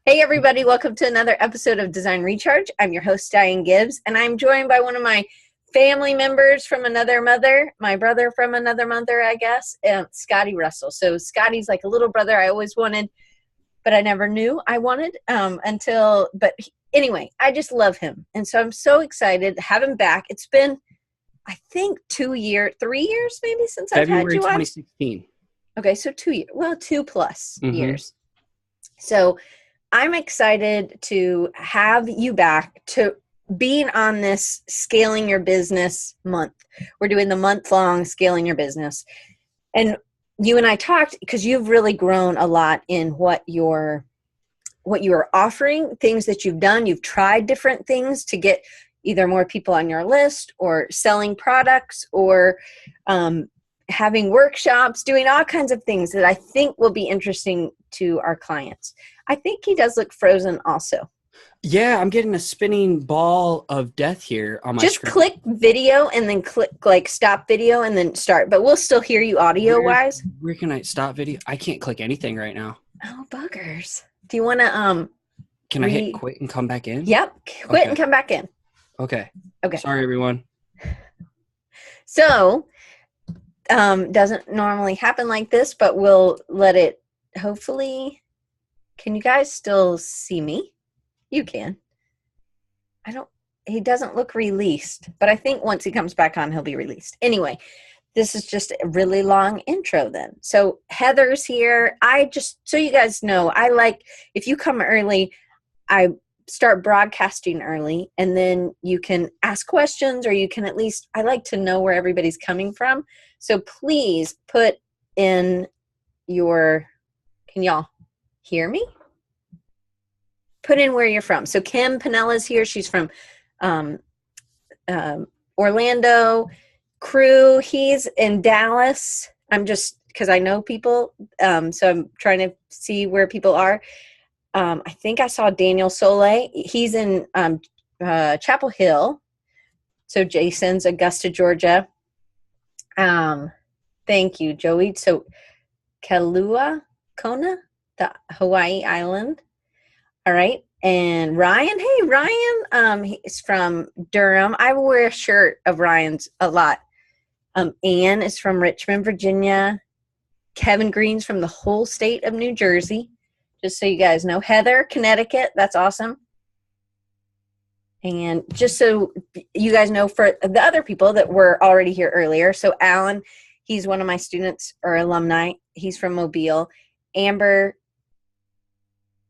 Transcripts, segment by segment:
Hey everybody, welcome to another episode of Design Recharge. I'm your host, Diane Gibbs, and I'm joined by one of my family members from another mother, my brother from another mother, I guess, Scotty Russell. So Scotty's like a little brother I always wanted, but I never knew I wanted anyway, I just love him. And so I'm so excited to have him back. It's been, I think, 3 years maybe since I've had you on. February 2016. Okay, so 2 years, well, 2+ years. So I'm excited to have you back to being on this Scaling Your Business month. We're doing the month-long Scaling Your Business. And you and I talked because you've really grown a lot in what you're offering, things that you've done. You've tried different things to get either more people on your list or selling products or having workshops, doing all kinds of things that I think will be interesting to our clients. I think he does look frozen also. Yeah, I'm getting a spinning ball of death here on my screen. Just click video and then click like stop video and then start, but we'll still hear you audio wise. Where can I stop video? I can't click anything right now. Oh, buggers. Do you want to Can I hit quit and come back in? Yep. Quit and come back in. Okay. Okay. Sorry, everyone. So, doesn't normally happen like this, but we'll let it, hopefully. Can you guys still see me? You can. He doesn't look released, but I think once he comes back on, he'll be released. Anyway, this is just a really long intro then. So Heather's here. So you guys know, if you come early, I start broadcasting early, and then you can ask questions, or you can I like to know where everybody's coming from. So please put in can y'all hear me? Put in where you're from. So Kim Pinella's here. She's from Orlando. Crew, he's in Dallas. I'm just, because I know people, so I'm trying to see where people are. I think I saw Daniel Soleil. He's in Chapel Hill. So Jason's Augusta, Georgia. Thank you, Joey. So Kona, the Hawaii island. All right. And Ryan, hey, Ryan, he's from Durham. I wear a shirt of Ryan's a lot. Ann is from Richmond, Virginia. Kevin Green's from the whole state of New Jersey, just so you guys know. Heather, Connecticut. That's awesome. And just so you guys know, for the other people that were already here earlier, so Alan, he's one of my students or alumni. He's from Mobile. Amber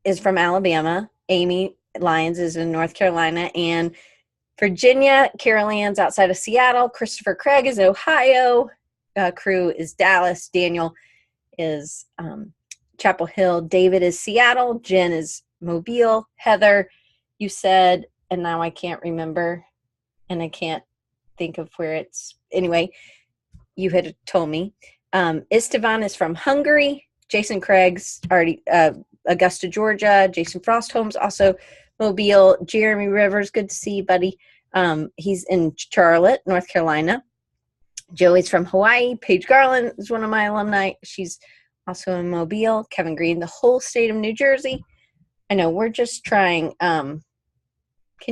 is from Alabama. Amy Lyons is in North Carolina. And Virginia, Carol Ann's outside of Seattle. Christopher Craig is Ohio. Crew is Dallas. Daniel is Chapel Hill. David is Seattle. Jen is Mobile. Heather, you said, and now I can't remember, and I can't think of where it's. Anyway, you had told me. Istvan is from Hungary. Jason Craig's already Augusta, Georgia. Jason Frostholm's also Mobile. Jeremy Rivers, good to see you, buddy. He's in Charlotte, North Carolina. Joey's from Hawaii. Paige Garland is one of my alumni. She's also in Mobile. Kevin Green, the whole state of New Jersey. I know, we're just trying. Can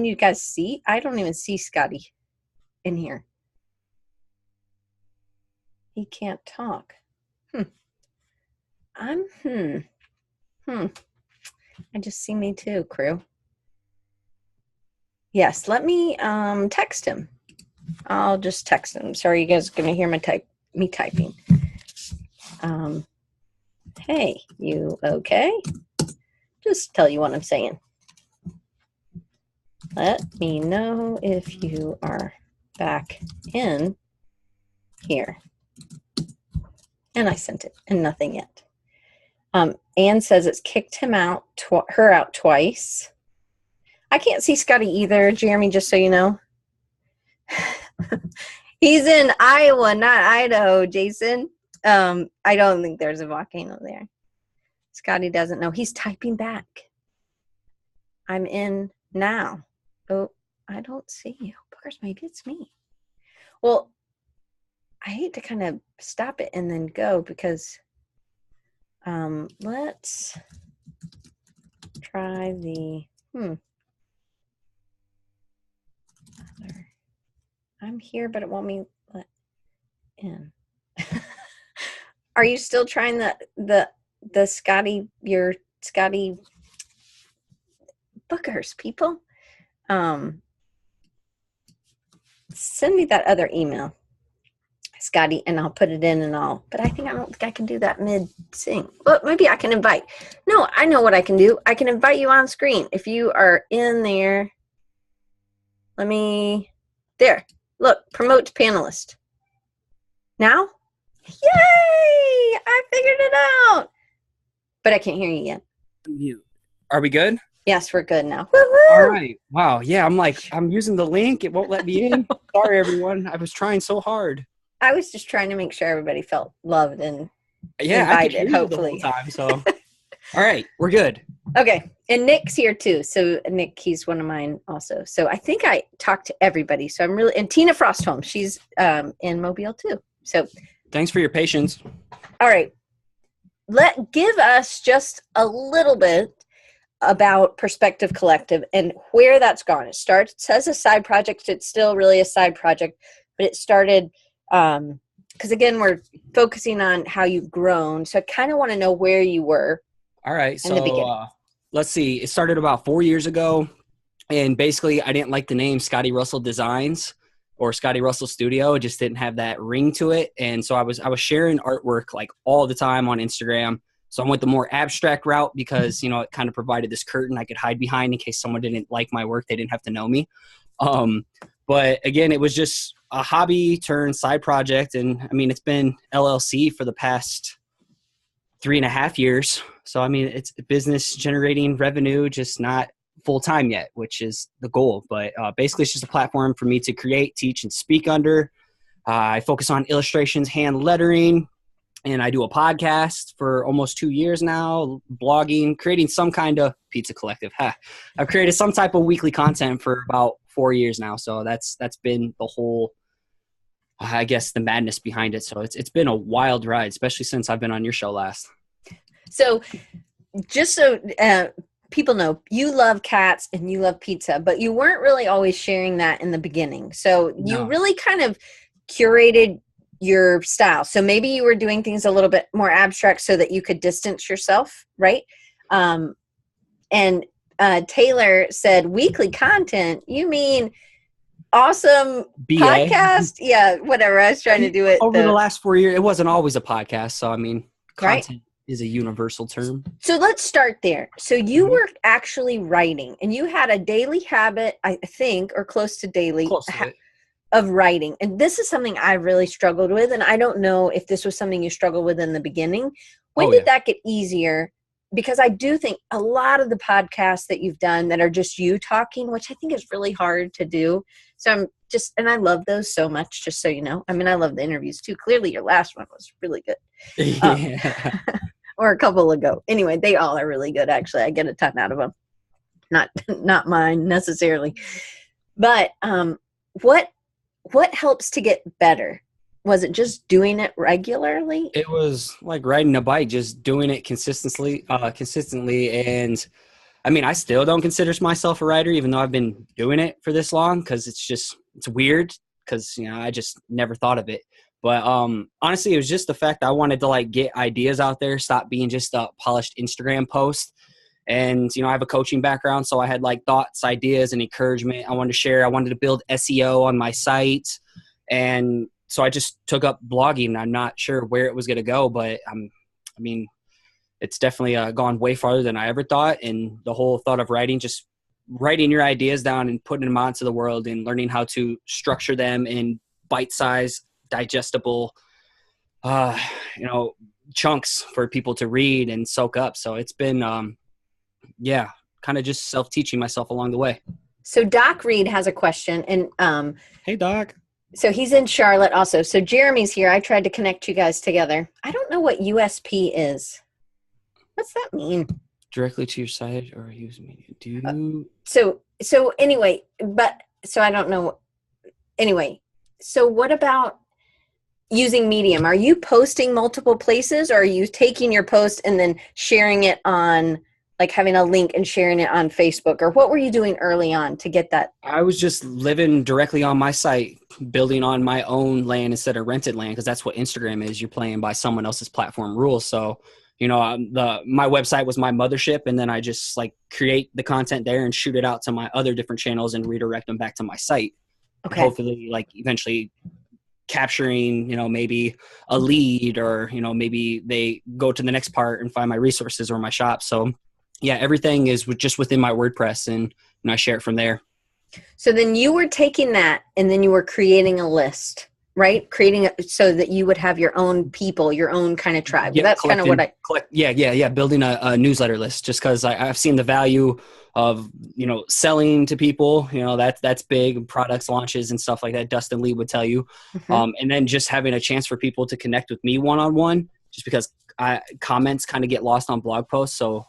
you guys see? I don't even see Scotty in here. He can't talk. I just see me too, crew. Yes, let me text him. I'll just text him. Sorry, you guys are gonna hear me typing. Hey, you okay? Just tell you what I'm saying. Let me know if you are back in here. And I sent it, and nothing yet. Anne says it's kicked him out, her out twice. I can't see Scotty either, Jeremy, just so you know. He's in Iowa, not Idaho, Jason. I don't think there's a volcano there. Scotty doesn't know. He's typing back. I'm in now. Oh, I don't see you. Buggers, maybe it's me. Well, I hate to kind of stop it and then go because let's try the, I'm here, but it won't me let in. Are you still trying the Scotty, your Scotty bookers, people? Send me that other email, Scotty, and I'll put it in but I don't think I can do that mid-sing. Well, maybe I can invite. No, I know what I can do. I can invite you on screen. If you are in there, there, look, promote to panelist. Now? Yay! I figured it out. But I can't hear you yet. Are we good? Yes, we're good now. Woo-hoo! All right. Wow. Yeah, I'm using the link. It won't let me in. Sorry, everyone. I was trying so hard. I was just trying to make sure everybody felt loved and invited, I could hear hopefully. You the whole time, so. All right, we're good. Okay, and Nick's here too. So Nick, he's one of mine also. So I think I talked to everybody. So and Tina Frostholm, she's in Mobile too. So thanks for your patience. All right, give us just a little bit about Perspective Collective and where that's gone. It starts as a side project. It's still really a side project, but it started because again, we're focusing on how you've grown. So I kind of want to know where you were. All right. So let's see. It started about 4 years ago. And basically, I didn't like the name Scotty Russell Designs or Scotty Russell Studio. It just didn't have that ring to it. And so I was sharing artwork like all the time on Instagram. So I went the more abstract route because, it kind of provided this curtain I could hide behind in case someone didn't like my work. They didn't have to know me. But again, it was just a hobby turned side project. And I mean, it's been LLC for the past 3.5 years. So, I mean, it's business generating revenue, just not full time yet, which is the goal. But basically, it's just a platform for me to create, teach, and speak under. I focus on illustrations, hand lettering, and I do a podcast for almost 2 years now, blogging, creating some kind of pizza collective. I've created some type of weekly content for about 4 years now. So that's been the whole, I guess, the madness behind it. So it's been a wild ride, especially since I've been on your show last. So just so people know, you love cats and you love pizza, but you weren't really always sharing that in the beginning. So you really kind of curated your style. So maybe you were doing things a little bit more abstract so that you could distance yourself, right? And Taylor said weekly content. You mean awesome BA. Podcast? Yeah, whatever. I was trying to do it. Over the last 4 years, it wasn't always a podcast. So, I mean, content is a universal term. So let's start there. So you were actually writing and you had a daily habit, I think, or close to daily. Of writing. And this is something I really struggled with. And I don't know if this was something you struggled with in the beginning. When did that get easier? Because I do think a lot of the podcasts that you've done that are just you talking, which I think is really hard to do. So and I love those so much, just so you know. I mean, I love the interviews too. Clearly your last one was really good. Or a couple ago. Anyway, they all are really good. Actually, I get a ton out of them. Not mine necessarily. But what helps to get better? Was it just doing it regularly? It was like riding a bike, just doing it consistently. And I mean, I still don't consider myself a writer, even though I've been doing it for this long, because it's weird because, I just never thought of it. But honestly, it was just the fact I wanted to get ideas out there, stop being just a polished Instagram post. And, I have a coaching background, so I had thoughts, ideas, and encouragement I wanted to share. I wanted to build SEO on my site. And so I just took up blogging. I'm not sure where it was going to go, but it's definitely gone way farther than I ever thought. And the whole thought of just writing your ideas down and putting them out into the world and learning how to structure them in bite-sized, digestible, chunks for people to read and soak up. So it's been, kind of just self-teaching myself along the way. So Doc Reed has a question. And hey, Doc. So he's in Charlotte also. So Jeremy's here. I tried to connect you guys together. I don't know what USP is. What's that mean? Directly to your site or use media. So anyway, so I don't know. Anyway, so what about using Medium? Are you posting multiple places or are you taking your post and then sharing it on like having a link and sharing it on Facebook, or what were you doing early on to get that? I was just living directly on my site, building on my own land instead of rented land, because that's what Instagram is. You're playing by someone else's platform rules. So, my website was my mothership, and then I just like create the content there and shoot it out to my other different channels and redirect them back to my site. Okay. Hopefully, like eventually capturing, maybe a lead, or, maybe they go to the next part and find my resources or my shop. So yeah, everything is just within my WordPress, and I share it from there. So then you were taking that and then you were creating a list, right? Creating it so that you would have your own people, your own kind of tribe. Yeah, that's kind of what building a newsletter list, just because I've seen the value of, selling to people, that's big, products launches and stuff like that. Dustin Lee would tell you. Mm-hmm. And then just having a chance for people to connect with me one-on-one, just because comments kind of get lost on blog posts. So,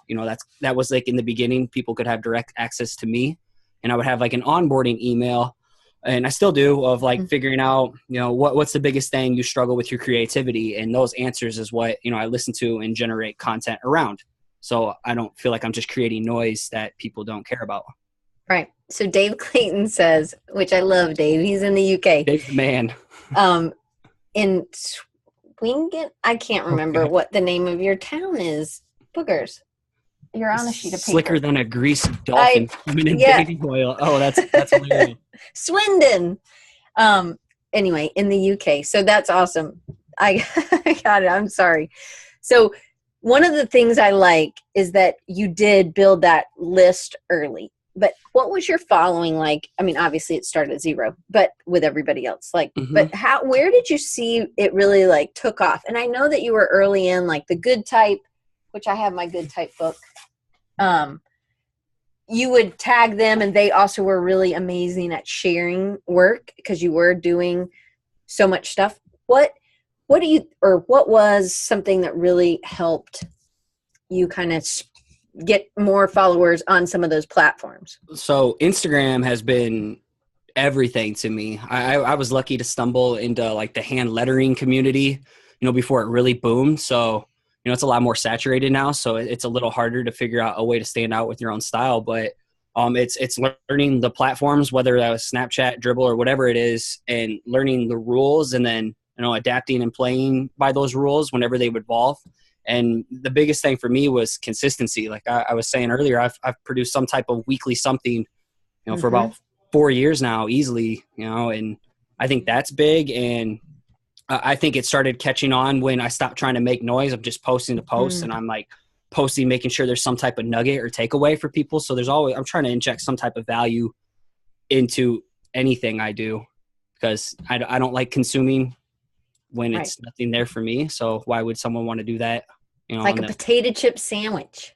that was like in the beginning, people could have direct access to me, and I would have like an onboarding email, and I still do, of like figuring out, what's the biggest thing you struggle with your creativity. And those answers is what, I listen to and generate content around. So I don't feel like I'm just creating noise that people don't care about. Right. So Dave Clayton says, which I love Dave, he's in the UK. Dave's the man. In Swingen, I can't remember what the name of your town is. Boogers. You're on a sheet of paper. Slicker than a greasy dolphin in baby oil. Oh, that's hilarious. Swindon. Anyway, in the UK. So that's awesome. I got it. I'm sorry. So one of the things I like is that you did build that list early. But what was your following like? I mean, obviously it started at 0, but with everybody else, like, but where did you see it really like took off? And I know that you were early in like the Good Type, which I have my Good Type book. You would tag them, and they also were really amazing at sharing work because you were doing so much stuff. What was something that really helped you kind of get more followers on some of those platforms? So Instagram has been everything to me. I was lucky to stumble into like the hand lettering community, before it really boomed. So, it's a lot more saturated now. So it's a little harder to figure out a way to stand out with your own style. But it's learning the platforms, whether that was Snapchat, Dribble, or whatever it is, and learning the rules, and then, adapting and playing by those rules whenever they would evolve. And the biggest thing for me was consistency. Like I was saying earlier, I've produced some type of weekly something, for about 4 years now, easily, and I think that's big. And I think it started catching on when I stopped trying to make noise of just posting to post, and I'm like posting, making sure there's some type of nugget or takeaway for people. So I'm trying to inject some type of value into anything I do, because I don't like consuming when it's nothing there for me. So why would someone want to do that? Like a potato chip sandwich.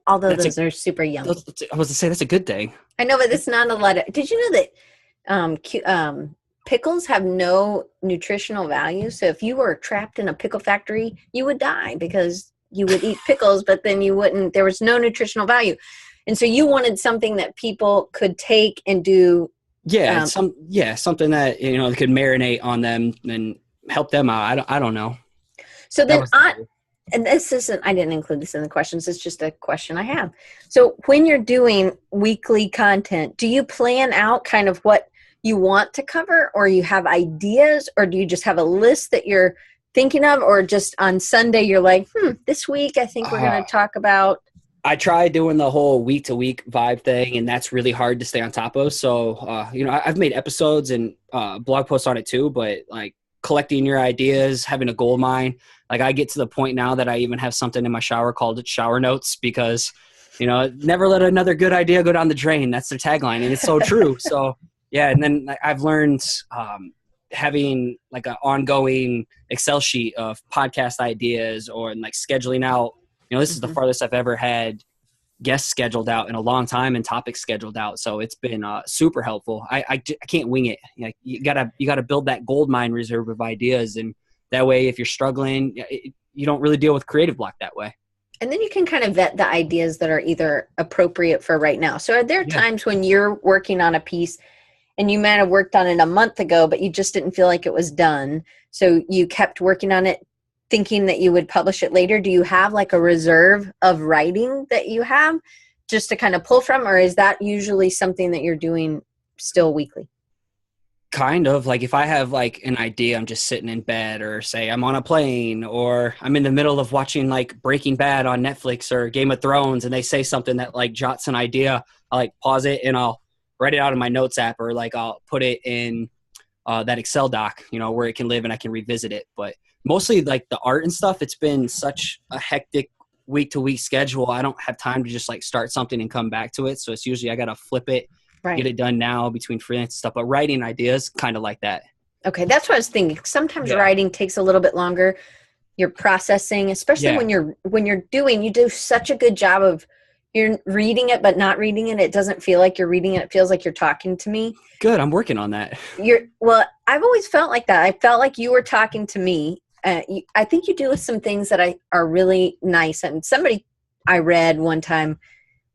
Although those are super yummy. I was to say that's a good thing. I know, but it's not a lot of. Did you know that pickles have no nutritional value? So if you were trapped in a pickle factory, you would die because you would eat pickles, but then you wouldn't. There was no nutritional value, and so you wanted something that people could take and do. Yeah, something that could marinate on them and help them out. I don't know. So then and this isn't, I didn't include this in the questions. It's just a question I have. So when you're doing weekly content, do you plan out kind of what you want to cover, or you have ideas, or do you just have a list that you're thinking of, or just on Sunday you're like, this week I think we're going to talk about. I try doing the whole week to week vibe thing, and that's really hard to stay on top of. So, I've made episodes and blog posts on it too, but like collecting your ideas, having a gold mine. Like I get to the point now that I even have something in my shower called it shower notes, because, never let another good idea go down the drain. That's their tagline. And it's so true. So yeah. And then I've learned having like an ongoing Excel sheet of podcast ideas, or like scheduling out, this is the farthest I've ever had guests scheduled out in a long time and topics scheduled out. So it's been super helpful. I can't wing it. Like you gotta build that gold mine reserve of ideas, and that way if you're struggling, you don't really deal with creative block that way. And then you can kind of vet the ideas that are either appropriate for right now. So are there times when you're working on a piece and you might have worked on it a month ago, but you just didn't feel like it was done, so you kept working on it thinking that you would publish it later? Do you have like a reserve of writing that you have just to kind of pull from, or is that usually something that you're doing still weekly? Kind of. Like if I have like an idea, I'm just sitting in bed, or say I'm on a plane, or I'm in the middle of watching like Breaking Bad on Netflix or Game of Thrones, and they say something that like jots an idea, I like pause it and I'll write it out in my notes app, or like I'll put it in that Excel doc, where it can live and I can revisit it. But mostly like the art and stuff, it's been such a hectic week to week schedule. I don't have time to just like start something and come back to it. So it's usually I got to flip it, get it done now between freelance stuff. But writing ideas kind of like that. Okay. That's what I was thinking. Sometimes writing takes a little bit longer. You're processing, especially when you do such a good job of, you're reading it, but not reading it. It doesn't feel like you're reading it. It feels like you're talking to me. Good. I'm working on that. Well, I've always felt like that. I felt like you were talking to me. I think you do some things that are really nice. And somebody I read one time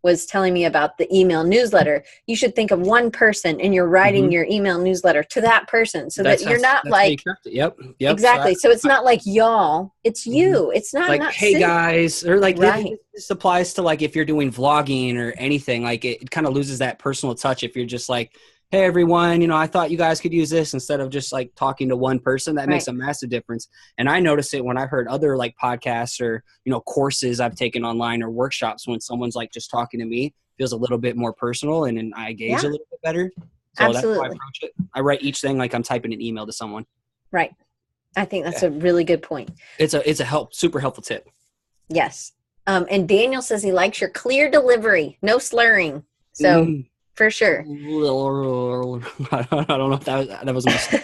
was telling me about the email newsletter. You should think of one person and you're writing your email newsletter to that person, so that you're not like, yep. Exactly. So it's not like y'all, it's you. It's not like, hey guys, or like this applies to like if you're doing vlogging or anything, like it kind of loses that personal touch if you're just like, hey everyone, I thought you guys could use this, instead of just like talking to one person. That makes a massive difference. And I notice it when I've heard other like podcasts or, courses I've taken online or workshops, when someone's like just talking to me, it feels a little bit more personal and then I engage a little bit better. So Absolutely. That's how I approach it. I write each thing like I'm typing an email to someone. Right. I think that's a really good point. It's a super helpful tip. Yes. And Daniel says he likes your clear delivery, no slurring. So for sure. I don't know if that was a mistake.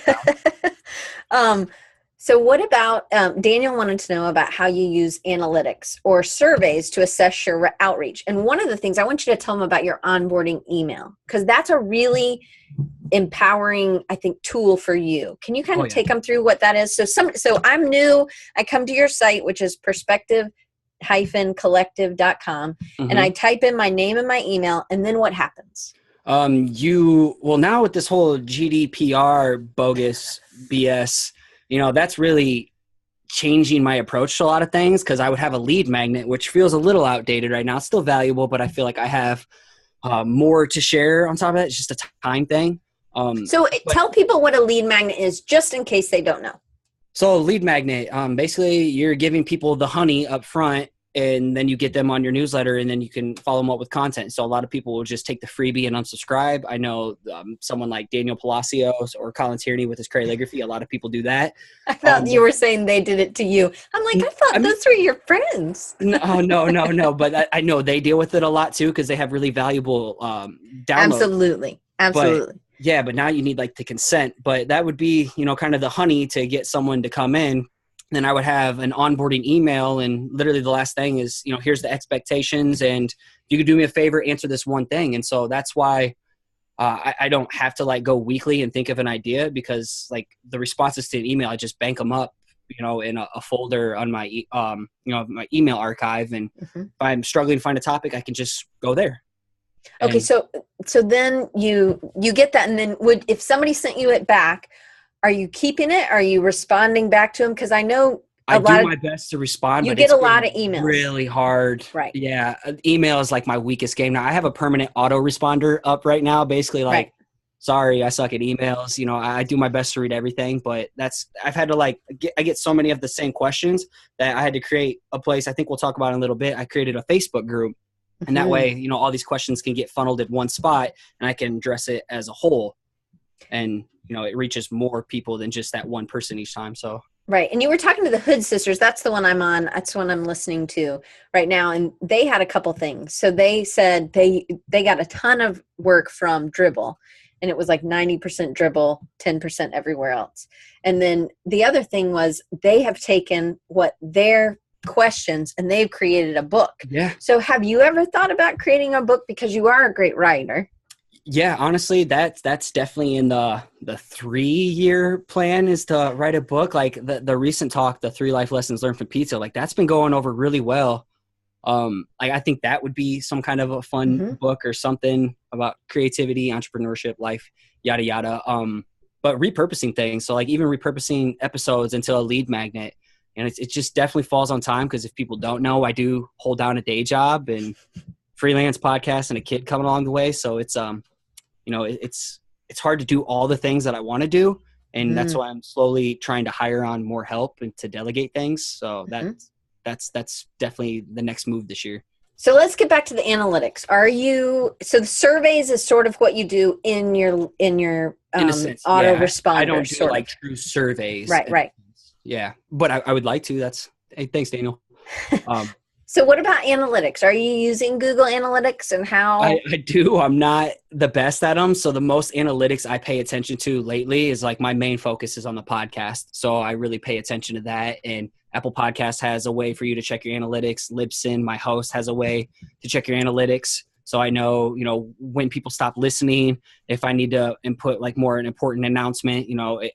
So what about, Daniel wanted to know about how you use analytics or surveys to assess your outreach. And one of the things I want you to tell them about your onboarding email, because that's a really empowering, I think, tool for you. Can you kind of take them through what that is? So I'm new. I come to your site, which is perspective-collective.com, and I type in my name and my email, and then what happens? Now with this whole GDPR bogus BS, that's really changing my approach to a lot of things, because I would have a lead magnet, which feels a little outdated right now. It's still valuable, but I feel like I have more to share on top of it. It's just a time thing. Tell people what a lead magnet is, just in case they don't know. So a lead magnet, basically you're giving people the honey up front, and then you get them on your newsletter, and then you can follow them up with content. So a lot of people will just take the freebie and unsubscribe. I know someone like Daniel Palacios or Colin Tierney with his choreography. A lot of people do that. I thought you were saying they did it to you. I'm like, I thought those were your friends. No. But I know they deal with it a lot too, because they have really valuable downloads. Absolutely. But now you need like the consent. But that would be, kind of the honey to get someone to come in. Then I would have an onboarding email, and literally the last thing is, here's the expectations, and if you could do me a favor, answer this one thing. And so that's why I don't have to like go weekly and think of an idea, because like the responses to an email, I just bank them up, in a folder on my, my email archive. And if I'm struggling to find a topic, I can just go there. Okay. So then you get that. And then if somebody sent you it back, are you keeping it? Are you responding back to them? Because I know I do my best to respond. You get a lot of emails. Really hard. Right. Yeah. Email is like my weakest game. Now I have a permanent autoresponder up right now. Basically like, sorry, I suck at emails. I do my best to read everything, but I've had to I get so many of the same questions that I had to create a place. I think we'll talk about in a little bit. I created a Facebook group, and that way, all these questions can get funneled in one spot, and I can address it as a whole. And, it reaches more people than just that one person each time. So. Right. And you were talking to the Hood Sisters. That's the one I'm on. That's the one I'm listening to right now. And they had a couple things. So they said they got a ton of work from Dribble, and it was like 90% Dribble, 10% everywhere else. And then the other thing was they have taken what their questions and they've created a book. Yeah. So have you ever thought about creating a book, because you are a great writer? Yeah, honestly, that's definitely in the 3-year plan, is to write a book. Like the recent talk, the 3 life lessons learned from pizza, like that's been going over really well. I think that would be some kind of a fun book or something about creativity, entrepreneurship, life, yada, yada. But repurposing things. So like even repurposing episodes into a lead magnet, And it just definitely falls on time, because if people don't know, I do hold down a day job and freelance podcast and a kid coming along the way. So it's, it's hard to do all the things that I want to do. And that's why I'm slowly trying to hire on more help and to delegate things. So that's definitely the next move this year. So let's get back to the analytics. So the surveys is sort of what you do in your In a sense, autoresponder. I don't do like true surveys. Right. Yeah. But I would like to. Hey, thanks, Daniel. So what about analytics? Are you using Google Analytics, and how? I do. I'm not the best at them. So the most analytics I pay attention to lately is like my main focus is on the podcast. So I really pay attention to that. And Apple Podcast has a way for you to check your analytics. Libsyn, my host, has a way to check your analytics. So I know, when people stop listening, if I need to input like more an important announcement,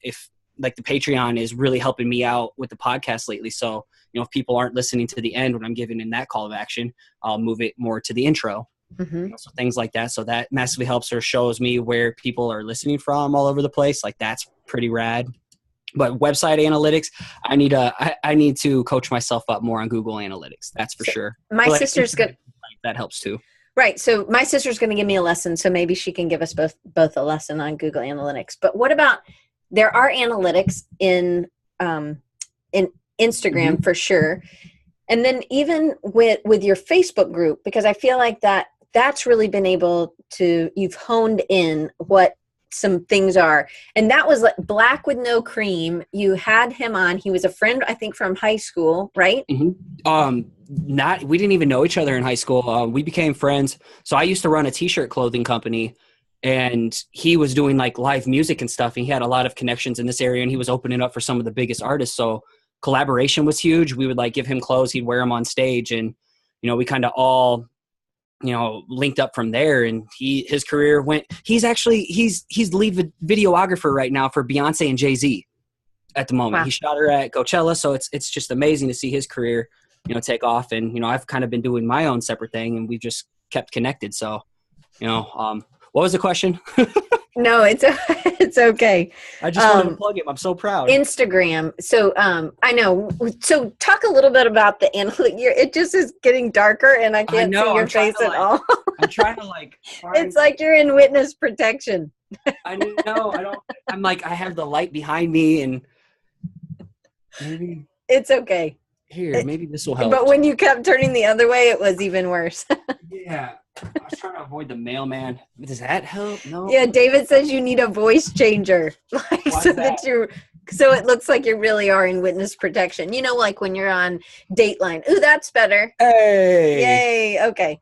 if like the Patreon is really helping me out with the podcast lately. So, if people aren't listening to the end when I'm giving in that call of action, I'll move it more to the intro. So things like that. So that massively helps, or shows me where people are listening from all over the place. Like that's pretty rad. But website analytics, I need to coach myself up more on Google Analytics. That's for sure. My sister's good. That helps too. Right. So my sister's going to give me a lesson. So maybe she can give us both a lesson on Google Analytics. But what about, there are analytics in Instagram for sure. And then even with your Facebook group, because I feel like that's really been able to, you've honed in what some things are. And that was like Black with No Cream. You had him on. He was a friend, I think, from high school, right? We didn't even know each other in high school. We became friends. So I used to run a t-shirt clothing company, and he was doing like live music and stuff. And he had a lot of connections in this area, and he was opening up for some of the biggest artists. So collaboration was huge. We would like give him clothes. He'd wear them on stage, and, we kind of all, linked up from there. And his career he's the lead videographer right now for Beyonce and Jay-Z at the moment. Wow. He shot her at Coachella. So it's just amazing to see his career, take off. And, I've kind of been doing my own separate thing, and we've just kept connected. So, what was the question? No, it's okay. I just wanted to plug him. I'm so proud. Instagram. So I know. So talk a little bit about the analytics. It just is getting darker, and I can't see your face at all. I'm trying to It's like you're in witness protection. I know. I don't. I'm like, I have the light behind me, and maybe it's okay. Here, maybe this will help. But when you kept turning the other way, it was even worse. Yeah. I was trying to avoid the mailman. Does that help? No. Yeah, David says you need a voice changer. So it looks like you really are in witness protection. Like when you're on Dateline. Ooh, that's better. Hey. Yay. Okay.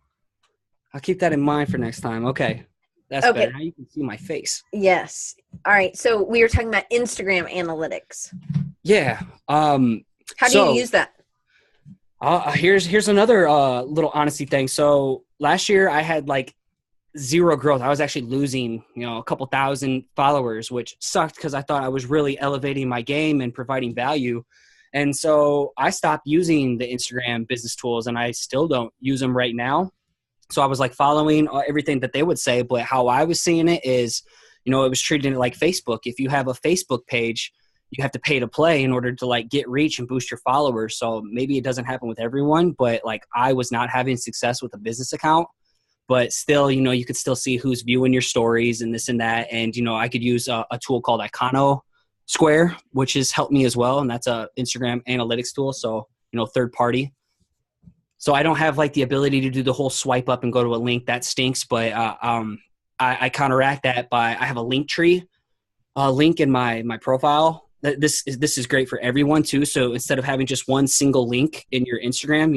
I'll keep that in mind for next time. Okay. That's better. Now you can see my face. Yes. All right. So we were talking about Instagram analytics. Yeah. How do you use that? Here's another little honesty thing. So last year I had like zero growth. I was actually losing, a couple thousand followers, which sucked because I thought I was really elevating my game and providing value. And so I stopped using the Instagram business tools, and I still don't use them right now. So I was like following everything that they would say, but how I was seeing it is, it was treating it like Facebook. If you have a Facebook page, you have to pay to play in order to like get reach and boost your followers. So maybe it doesn't happen with everyone, but like I was not having success with a business account, but still, you could still see who's viewing your stories and this and that. And, I could use a tool called Icono Square, which has helped me as well. And that's a Instagram analytics tool. So, third party. So I don't have like the ability to do the whole swipe up and go to a link. That stinks. But I counteract that by, I have a link tree link in my profile. This is great for everyone too. So instead of having just one single link in your Instagram,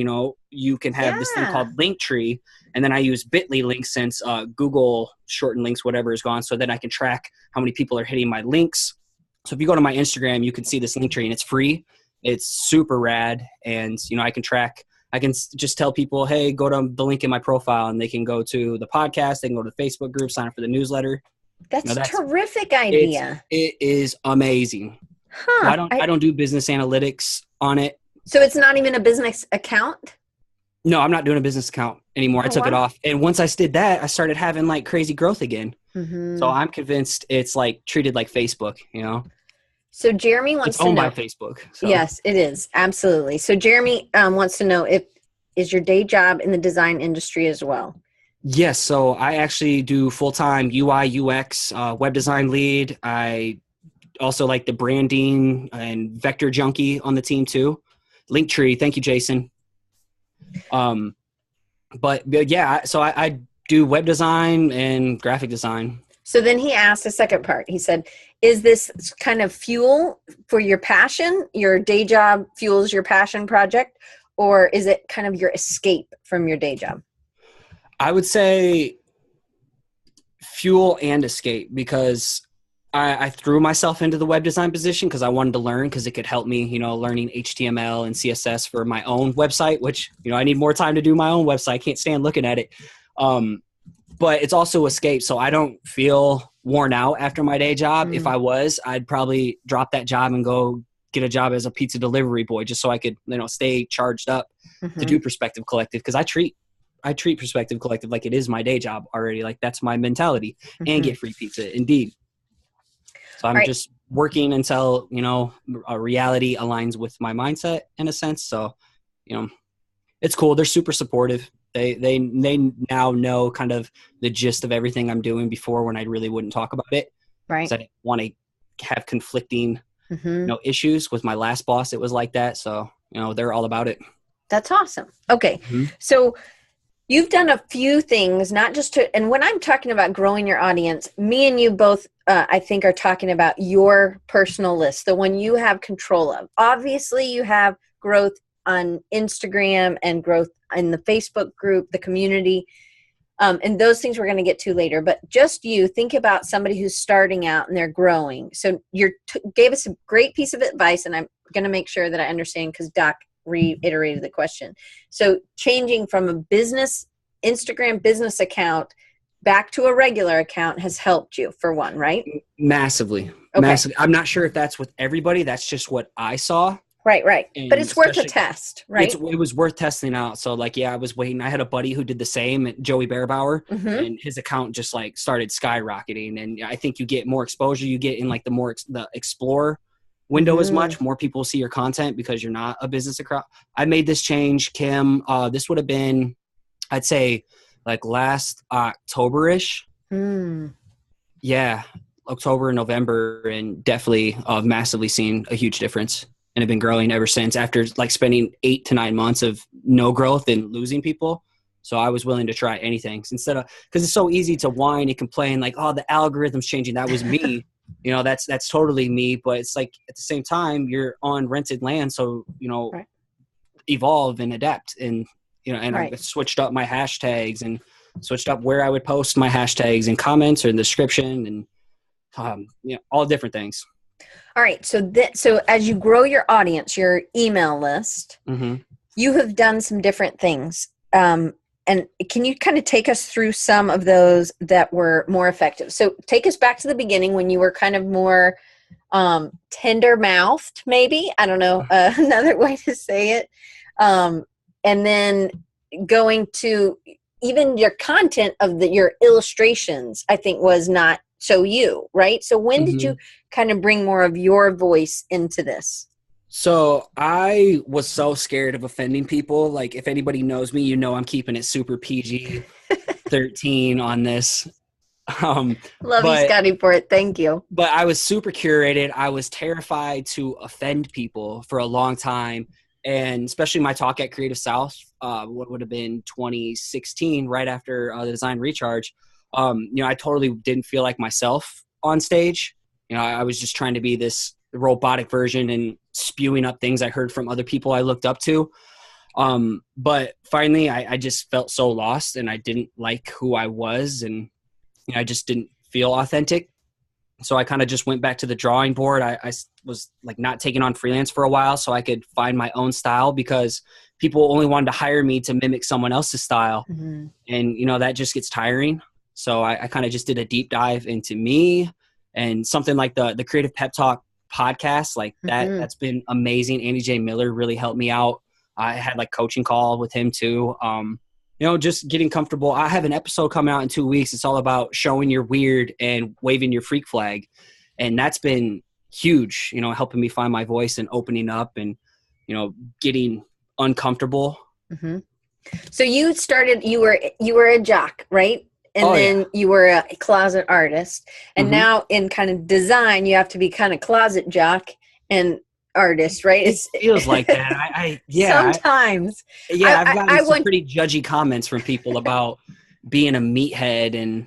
you can have this thing called Linktree. And then I use Bitly links since Google shortened links, whatever is gone. So then I can track how many people are hitting my links. So if you go to my Instagram, you can see this Linktree, and it's free. It's super rad. And, I can track, I can just tell people, hey, go to the link in my profile, and they can go to the podcast. They can go to the Facebook group, sign up for the newsletter. That's a terrific idea. It is amazing. Huh. I don't do business analytics on it. So it's not even a business account? No, I'm not doing a business account anymore. I took it off. And once I did that, I started having like crazy growth again. Mm-hmm. So I'm convinced it's like treated like Facebook, So Jeremy wants to know. It's owned by Facebook. So. Yes, it is. Absolutely. So Jeremy wants to know is your day job in the design industry as well? Yes. So I actually do full-time UI, UX, web design lead. I also like the branding and vector junkie on the team too. Linktree. Thank you, Jason. But yeah, so I do web design and graphic design. So then he asked the second part. He said, is this kind of fuel for your passion? Your day job fuels your passion project? Or is it kind of your escape from your day job? I would say fuel and escape, because I threw myself into the web design position because I wanted to learn, because it could help me, learning HTML and CSS for my own website, which, I need more time to do my own website. I can't stand looking at it. But it's also escape. So I don't feel worn out after my day job. If I was, I'd probably drop that job and go get a job as a pizza delivery boy, just so I could, stay charged up to do Perspective Collective. Because I treat Perspective Collective like it is my day job already. Like, that's my mentality. And get free pizza. Indeed. So I'm just working until, a reality aligns with my mindset in a sense. So, it's cool. They're super supportive. They now know kind of the gist of everything I'm doing before, when I really wouldn't talk about it. Right. Because I didn't want to have conflicting, issues with my last boss. It was like that. So, they're all about it. That's awesome. Okay. So you've done a few things, not just and when I'm talking about growing your audience, me and you both, I think, are talking about your personal list, the one you have control of. Obviously, you have growth on Instagram and growth in the Facebook group, the community, and those things we're going to get to later. But just you think about somebody who's starting out and they're growing. So you gave us a great piece of advice, and I'm going to make sure that I understand, because Doc reiterated the question. So changing from a Instagram business account back to a regular account has helped you, for one, right? Massively. Okay. Massively. I'm not sure if that's with everybody. That's just what I saw. Right. And but it's worth a test, right? It was worth testing out. So I was waiting. I had a buddy who did the same, Joey Bearbauer, and his account just started skyrocketing. And I think you get more exposure. You get in the explore window as much. More people see your content because you're not a business account. I made this change, Kim. This would have been, I'd say, last October-ish. Yeah, October, November, and definitely massively seen a huge difference. And have been growing ever since, after spending 8 to 9 months of no growth and losing people. So I was willing to try anything instead of, because it's so easy to whine and complain oh, the algorithm's changing. That was me. That's totally me. But it's at the same time, you're on rented land. So, evolve and adapt. And, and I switched up my hashtags and switched up where I would post my hashtags and comments or in the description and, all different things. All right. So as you grow your audience, your email list, you have done some different things. And can you kind of take us through some of those that were more effective? So take us back to the beginning, when you were kind of more tender-mouthed, maybe. I don't know another way to say it. And then going to even your content of your illustrations, I think, was not so you, right? So when did you kind of bring more of your voice into this? So I was so scared of offending people. If anybody knows me, I'm keeping it super PG-13 on this. Love you, Scotty, for it. Thank you. But I was super curated. I was terrified to offend people for a long time. And especially my talk at Creative South, what would have been 2016, right after the Design Recharge. I totally didn't feel like myself on stage. I was just trying to be this robotic version and spewing up things I heard from other people I looked up to. But finally, I just felt so lost, and I didn't like who I was, and I just didn't feel authentic. So I kind of just went back to the drawing board. I was not taking on freelance for a while so I could find my own style, because people only wanted to hire me to mimic someone else's style. And, that just gets tiring. So I kind of just did a deep dive into me, and something like the Creative Pep Talk podcast, that's been amazing. Andy J. Miller really helped me out. I had coaching call with him too. Just getting comfortable. I have an episode coming out in 2 weeks. It's all about showing your weird and waving your freak flag. And that's been huge, you know, helping me find my voice and opening up and, you know, getting uncomfortable. Mm-hmm. So you started, you were a jock, right? And then you were a closet artist. And now in kind of design, you have to be kind of closet jock and artist, right? It feels like that. Sometimes. I've gotten some pretty judgy comments from people about being a meathead, and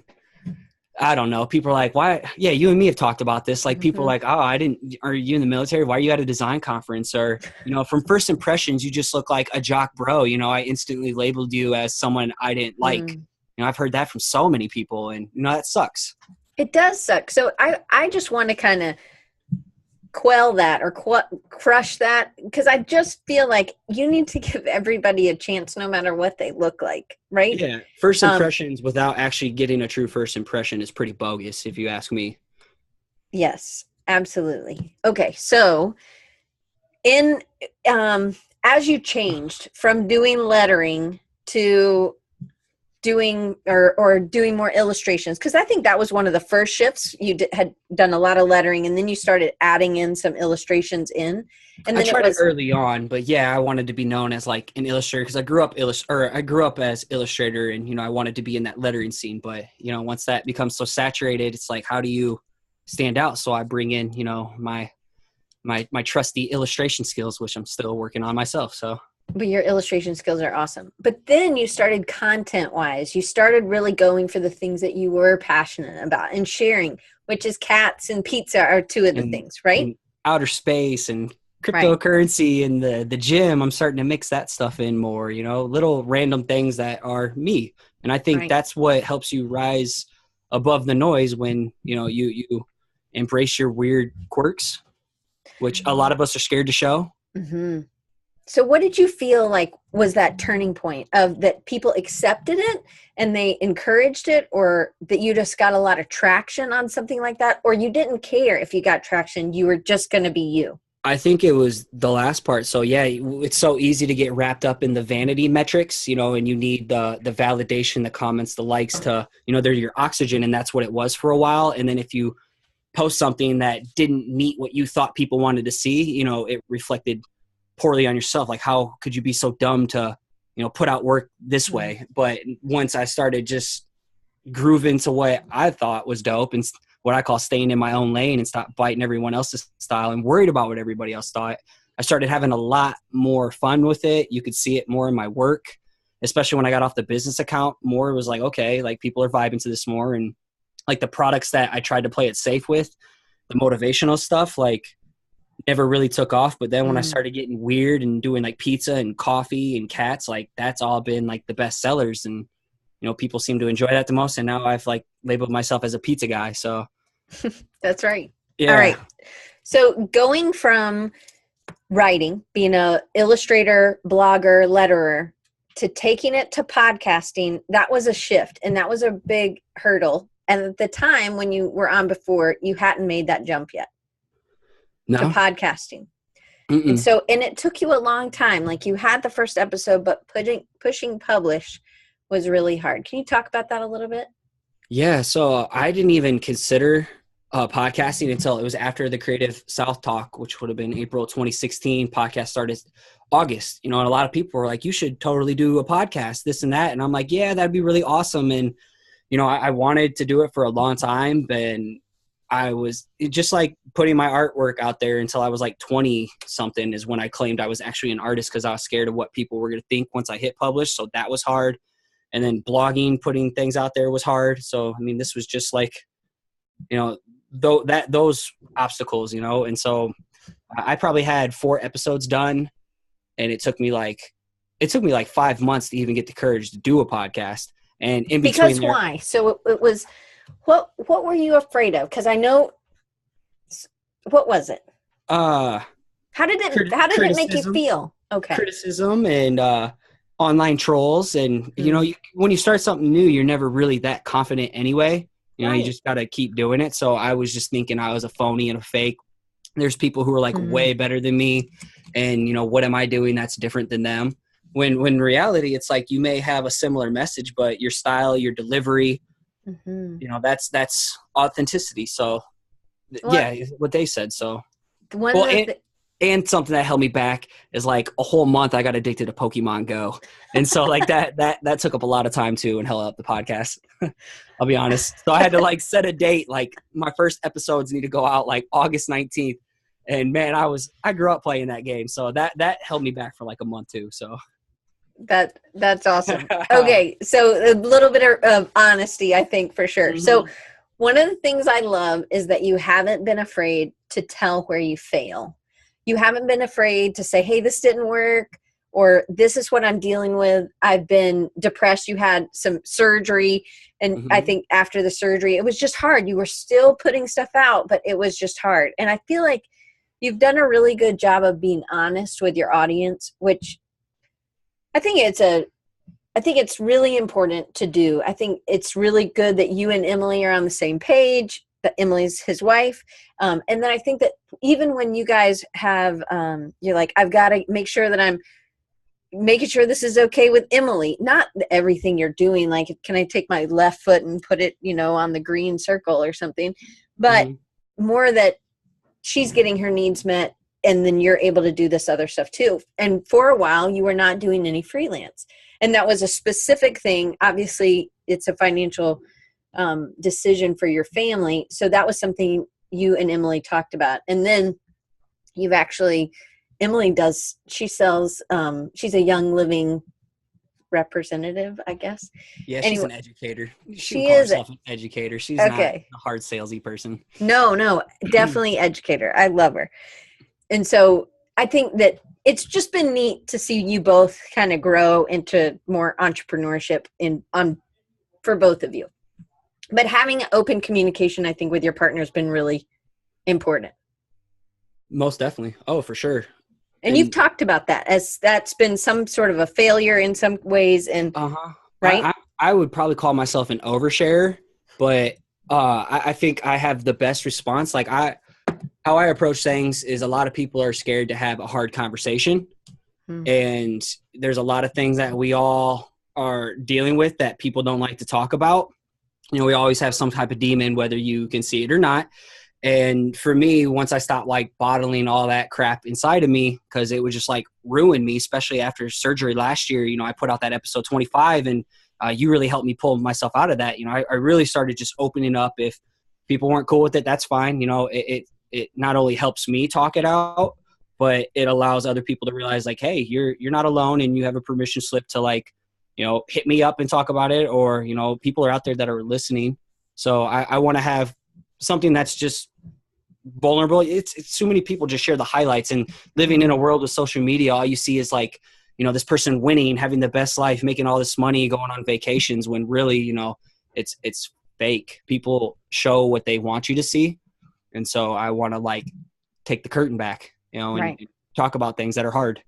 I don't know. People are like, why? Yeah, you and me have talked about this. Like, people are like, oh, are you in the military? Why are you at a design conference? Or, you know, from first impressions, you just look like a jock bro. You know, I instantly labeled you as someone I didn't like. You know, I've heard that from so many people, and, you know, that sucks. It does suck. So I just want to kind of quell that or crush that, because I just feel like you need to give everybody a chance no matter what they look like, right? Yeah, first impressions without actually getting a true first impression is pretty bogus, if you ask me. Yes, absolutely. Okay, so in as you changed from doing lettering to doing or doing more illustrations, because I think that was one of the first shifts. You had done a lot of lettering, and then you started adding in some illustrations in. And then I tried it early on, but yeah, I wanted to be known as like an illustrator because I grew up as illustrator, and, you know, I wanted to be in that lettering scene. But, you know, once that becomes so saturated, it's like, how do you stand out? So I bring in, you know, my trusty illustration skills, which I'm still working on myself. So. But your illustration skills are awesome. But then you started content-wise. You started really going for the things that you were passionate about and sharing, which is cats and pizza are two of the things, right? And outer space and cryptocurrency and the gym. I'm starting to mix that stuff in more, you know, little random things that are me. And I think that's what helps you rise above the noise when, you know, you embrace your weird quirks, which a lot of us are scared to show. Mm-hmm. So what did you feel like was that turning point of that people accepted it and they encouraged it, or that you just got a lot of traction on something like that, or you didn't care if you got traction, you were just going to be you? I think it was the last part. So yeah, it's so easy to get wrapped up in the vanity metrics, you know, and you need the validation, the comments, the likes to, you know, they're your oxygen, and that's what it was for a while. And then if you post something that didn't meet what you thought people wanted to see, you know, it reflected poorly on yourself. Like, how could you be so dumb to, you know, put out work this way? But once I started just grooving to what I thought was dope and what I call staying in my own lane and stop biting everyone else's style and worried about what everybody else thought, I started having a lot more fun with it. You could see it more in my work, especially when I got off the business account more. It was like, okay, like people are vibing to this more. And like the products that I tried to play it safe with, the motivational stuff, like never really took off. But then when I started getting weird and doing like pizza and coffee and cats, like that's all been like the best sellers, and, you know, people seem to enjoy that the most. And now I've like labeled myself as a pizza guy. So that's right. Yeah. All right. So going from writing, being a illustrator, blogger, letterer, to taking it to podcasting, that was a shift, and that was a big hurdle. And at the time when you were on before, you hadn't made that jump yet. No. To podcasting. And so, and it took you a long time. Like, you had the first episode, but pushing publish was really hard. Can you talk about that a little bit? Yeah. So I didn't even consider podcasting until it was after the Creative South Talk, which would have been April 2016. Podcast started August, you know, and a lot of people were like, you should totally do a podcast, this and that. And I'm like, yeah, that'd be really awesome. And, you know, I wanted to do it for a long time, but I was just like putting my artwork out there until I was like 20 something is when I claimed I was actually an artist, because I was scared of what people were going to think once I hit publish. So that was hard. And then blogging, putting things out there was hard. So, I mean, this was just like, you know, those obstacles, you know. And so I probably had 4 episodes done, and it took me like 5 months to even get the courage to do a podcast. And in between, because why? So it was, what were you afraid of? Because I know, what was it? How did it make you feel? Okay. Criticism and online trolls, and you know, when you start something new, you're never really that confident anyway. You know, you just got to keep doing it. So I was just thinking I was a phony and a fake. There's people who are like way better than me, and, you know, what am I doing that's different than them? When in reality, it's like you may have a similar message, but your style, your delivery, you know, that's authenticity. So yeah, is what they said. So, One well, and something that held me back is like a whole month I got addicted to Pokemon Go. And so like that took up a lot of time too and held up the podcast. I'll be honest. So I had to like set a date. Like my first episodes need to go out like August 19th. And man, I grew up playing that game. So that held me back for like a month too. So that's awesome. Okay. So a little bit of honesty, I think, for sure. Mm-hmm. So one of the things I love is that you haven't been afraid to tell where you fail. You haven't been afraid to say, hey, this didn't work, or this is what I'm dealing with. I've been depressed. You had some surgery. And mm-hmm. I think after the surgery, it was just hard. You were still putting stuff out, but it was just hard. And I feel like you've done a really good job of being honest with your audience, which I think it's really important to do. I think it's really good that you and Emily are on the same page, that Emily's his wife. And then I think that even when you guys have, you're like, I've got to make sure that I'm making sure this is okay with Emily. Not everything you're doing, like, can I take my left foot and put it, on the green circle or something, but mm-hmm. more that she's getting her needs met, and then you're able to do this other stuff too. And for a while, you were not doing any freelance. And that was a specific thing. Obviously, it's a financial decision for your family. So that was something you and Emily talked about. And then she sells, she's a Young Living representative, I guess. Yeah, she's an educator. She is an educator. She's not a hard salesy person. No, definitely educator. I love her. And so I think that it's just been neat to see you both kind of grow into more entrepreneurship for both of you. But having open communication, I think, with your partner has been really important. Most definitely. Oh, for sure. And you've talked about that as that's been some sort of a failure in some ways. And right? I would probably call myself an oversharer, but I think I have the best response. Like how I approach things is a lot of people are scared to have a hard conversation. Mm-hmm. And there's a lot of things that we all are dealing with that people don't like to talk about. We always have some type of demon, whether you can see it or not. And for me, once I stopped like bottling all that crap inside of me, because it would just like ruin me, especially after surgery last year, I put out that episode 25 and you really helped me pull myself out of that. I really started just opening up. If people weren't cool with it, that's fine. It not only helps me talk it out, but it allows other people to realize like, hey, you're not alone, and you have a permission slip to like, hit me up and talk about it, or, people are out there that are listening. So I want to have something that's just vulnerable. It's too many people just share the highlights, and living in a world with social media, all you see is like, this person winning, having the best life, making all this money, going on vacations, when really, it's fake. People show what they want you to see. And so I want to like take the curtain back, and talk about things that are hard.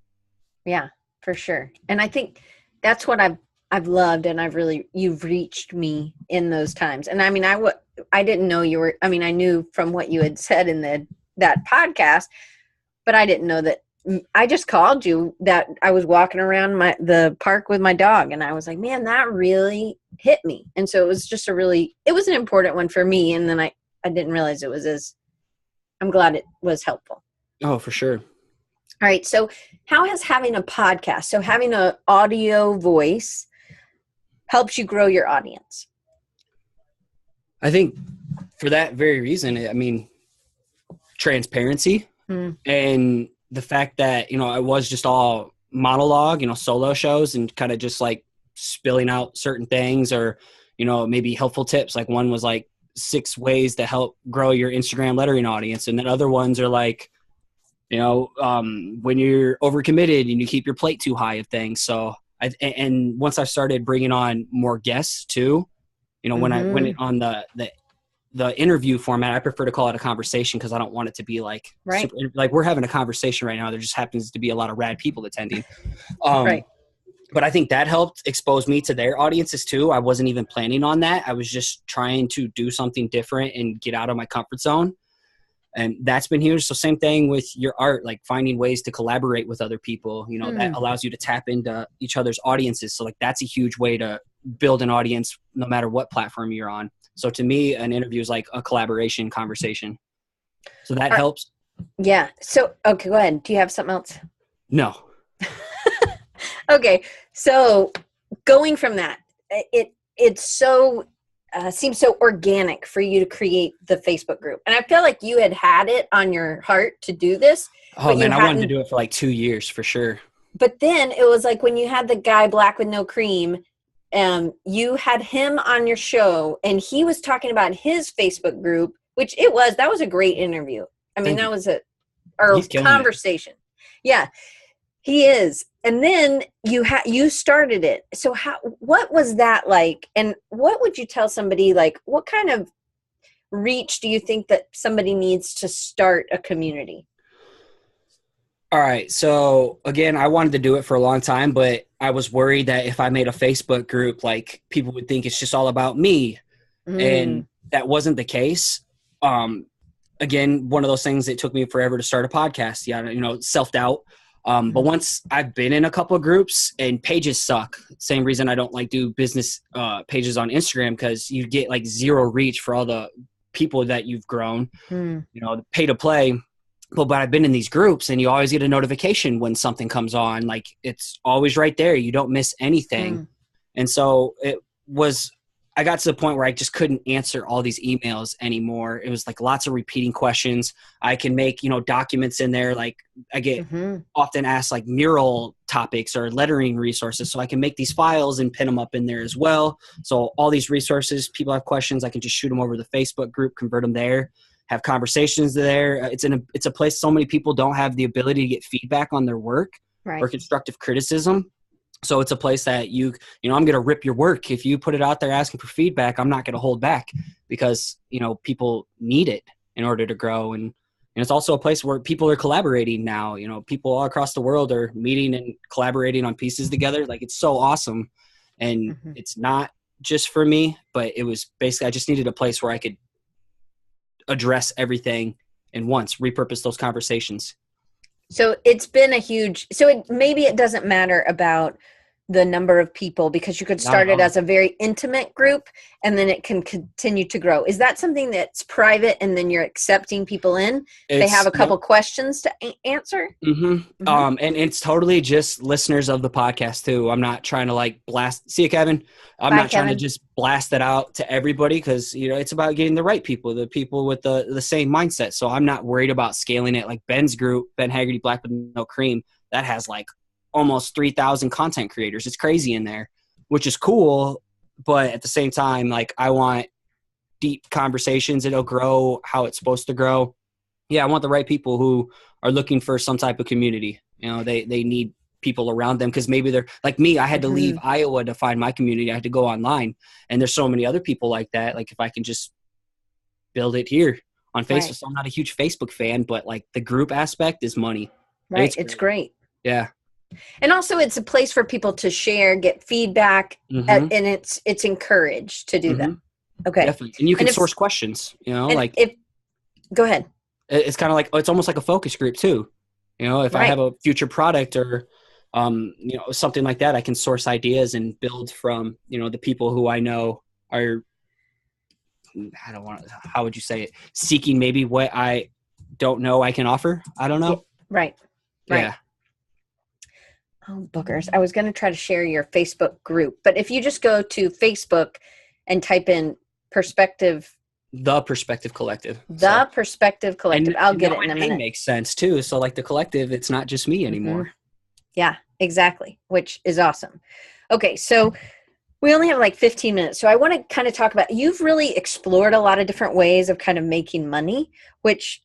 Yeah, for sure. And I think that's what I've loved, and you've reached me in those times. And I mean, I didn't know you were, I knew from what you had said in that podcast, but I didn't know that. I just called you that I was walking around the park with my dog, and I was like, man, that really hit me. And so it was just it was an important one for me. And then I didn't realize it was I'm glad it was helpful. Oh, for sure. All right. So how has having a podcast, so having an audio voice, helps you grow your audience? I think for that very reason, transparency and the fact that, it was just all monologue, solo shows, and kind of just like spilling out certain things, or, maybe helpful tips. Like one was like 6 ways to help grow your Instagram lettering audience. And then other ones are like, when you're overcommitted and you keep your plate too high of things. So and once I started bringing on more guests too, when I went on the interview format, I prefer to call it a conversation, because I don't want it to be like, like we're having a conversation right now. There just happens to be a lot of rad people attending. But I think that helped expose me to their audiences too. I wasn't even planning on that. I was just trying to do something different and get out of my comfort zone. And that's been huge. So same thing with your art, like finding ways to collaborate with other people, that allows you to tap into each other's audiences. So like, that's a huge way to build an audience no matter what platform you're on. So to me, an interview is like a collaboration conversation. So that helps. Yeah. So, okay, go ahead. Do you have something else? No. Okay. So going from that, it's so seems so organic for you to create the Facebook group. And I feel like you had it on your heart to do this. Oh man, I wanted to do it for like 2 years for sure. But then it was like when you had the guy Black with No Cream, you had him on your show and he was talking about his Facebook group, that was a great interview. I mean, that was our conversation. Yeah, he is. And then you started it. So what was that like? And what would you tell somebody, like, what kind of reach do you think that somebody needs to start a community? All right. So again, I wanted to do it for a long time, but I was worried that if I made a Facebook group, like people would think it's just all about me. And that wasn't the case. Again, one of those things that took me forever to start a podcast. Yeah. Self-doubt. But once I've been in a couple of groups, and pages suck. Same reason I don't like do business pages on Instagram, because you get like zero reach for all the people that you've grown, pay to play. But I've been in these groups and you always get a notification when something comes on. Like it's always right there. You don't miss anything. And so I got to the point where I just couldn't answer all these emails anymore. It was like lots of repeating questions. I can make, documents in there. Like I get often asked like mural topics or lettering resources. So I can make these files and pin them up in there as well. So all these resources, people have questions, I can just shoot them over the Facebook group, convert them there, have conversations there. It's a place so many people don't have the ability to get feedback on their work or constructive criticism. So it's a place that I'm going to rip your work. If you put it out there asking for feedback, I'm not going to hold back, because, people need it in order to grow. And it's also a place where people are collaborating now. People all across the world are meeting and collaborating on pieces together. Like it's so awesome. And it's not just for me, but it was basically, I just needed a place where I could address everything and repurpose those conversations. So it's been maybe it doesn't matter about the number of people, because you could start it as a very intimate group and then it can continue to grow. Is that something that's private and then you're accepting people in? They have a couple questions to answer? And it's totally just listeners of the podcast too. I'm not trying to like blast. See you, Kevin. I'm not trying to just blast it out to everybody, because, it's about getting the right people, the people with the same mindset. So I'm not worried about scaling it. Like Ben's group, Ben Haggerty, Black with No Cream, that has like almost 3,000 content creators. It's crazy in there, which is cool. But at the same time, like I want deep conversations. It'll grow how it's supposed to grow. Yeah. I want the right people who are looking for some type of community. They need people around them, because maybe they're like me. I had to leave Iowa to find my community. I had to go online, and there's so many other people like that. Like if I can just build it here on Facebook. Right. So I'm not a huge Facebook fan, but like the group aspect is money. Right. It's great. Yeah. And also it's a place for people to share, get feedback, and it's encouraged to do that. Okay. Definitely. And you can source questions, go ahead. It's kind of like, it's almost like a focus group too. If I have a future product or, something like that, I can source ideas and build from, the people who I know are, how would you say it? Seeking maybe what I don't know I can offer. I don't know. Right. Yeah. Oh, bookers. I was going to try to share your Facebook group, but if you just go to Facebook and type in The Perspective Collective. Perspective Collective. I'll get it in a minute. It makes sense too. So like the collective, it's not just me anymore. Yeah, exactly. Which is awesome. Okay. So we only have like 15 minutes. So I want to kind of talk about, you've really explored a lot of different ways of kind of making money, which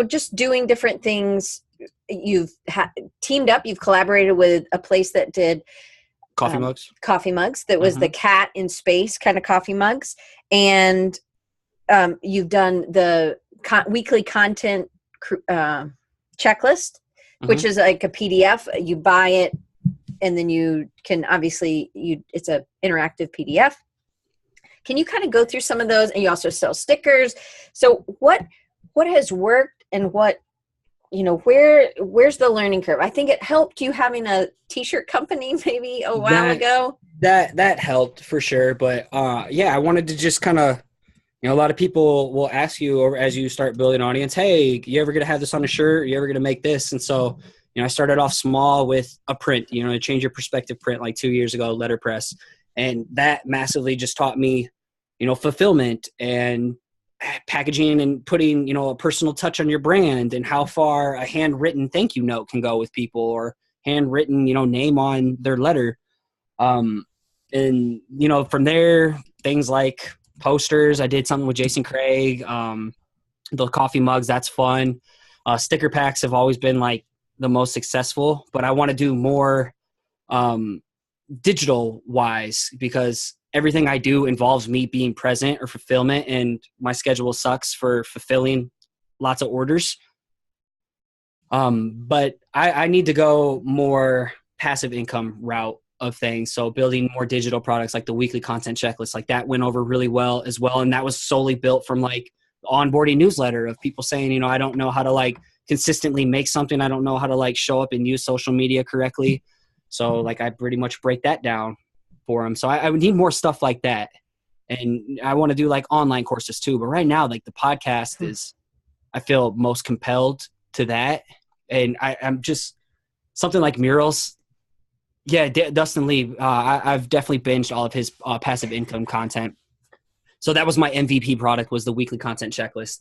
just doing different things. You've teamed up, you've collaborated with a place that did coffee mugs. That was the cat in space kind of coffee mugs. And you've done the weekly content checklist, which is like a PDF. You buy it and then you can it's an interactive PDF. Can you kind of go through some of those? And you also sell stickers. So what has worked and what, where's the learning curve? I think it helped you having a t-shirt company maybe a while ago. That helped for sure. But I wanted to just kind of You know, a lot of people will ask you, or as you start building an audience, hey, you ever going to have this on a shirt? You ever going to make this? And so, you know, I started off small with a print, you know, to change your perspective print like 2 years ago, letterpress. And that massively just taught me, you know, fulfillment and packaging and putting, you know, a personal touch on your brand, and how far a handwritten thank you note can go with people, or handwritten, you know, name on their letter. And, you know, from there, things like posters. I did something with Jason Craig, the coffee mugs. That's fun. Sticker packs have always been like the most successful, but I want to do more digital wise, because everything I do involves me being present or fulfillment, and my schedule sucks for fulfilling lots of orders. But I need to go more passive income route of things. So building more digital products like the weekly content checklist, like that went over really well as well. And that was solely built from like the onboarding newsletter of people saying, you know, I don't know how to like consistently make something. I don't know how to like show up and use social media correctly. So like I pretty much break that down for them. So I would need more stuff like that. And I want to do like online courses too. But right now, like the podcast is, I feel most compelled to that. And I'm just something like murals. Yeah, Dustin Lee, I've definitely binged all of his passive income content. So that was my MVP product, was the weekly content checklist.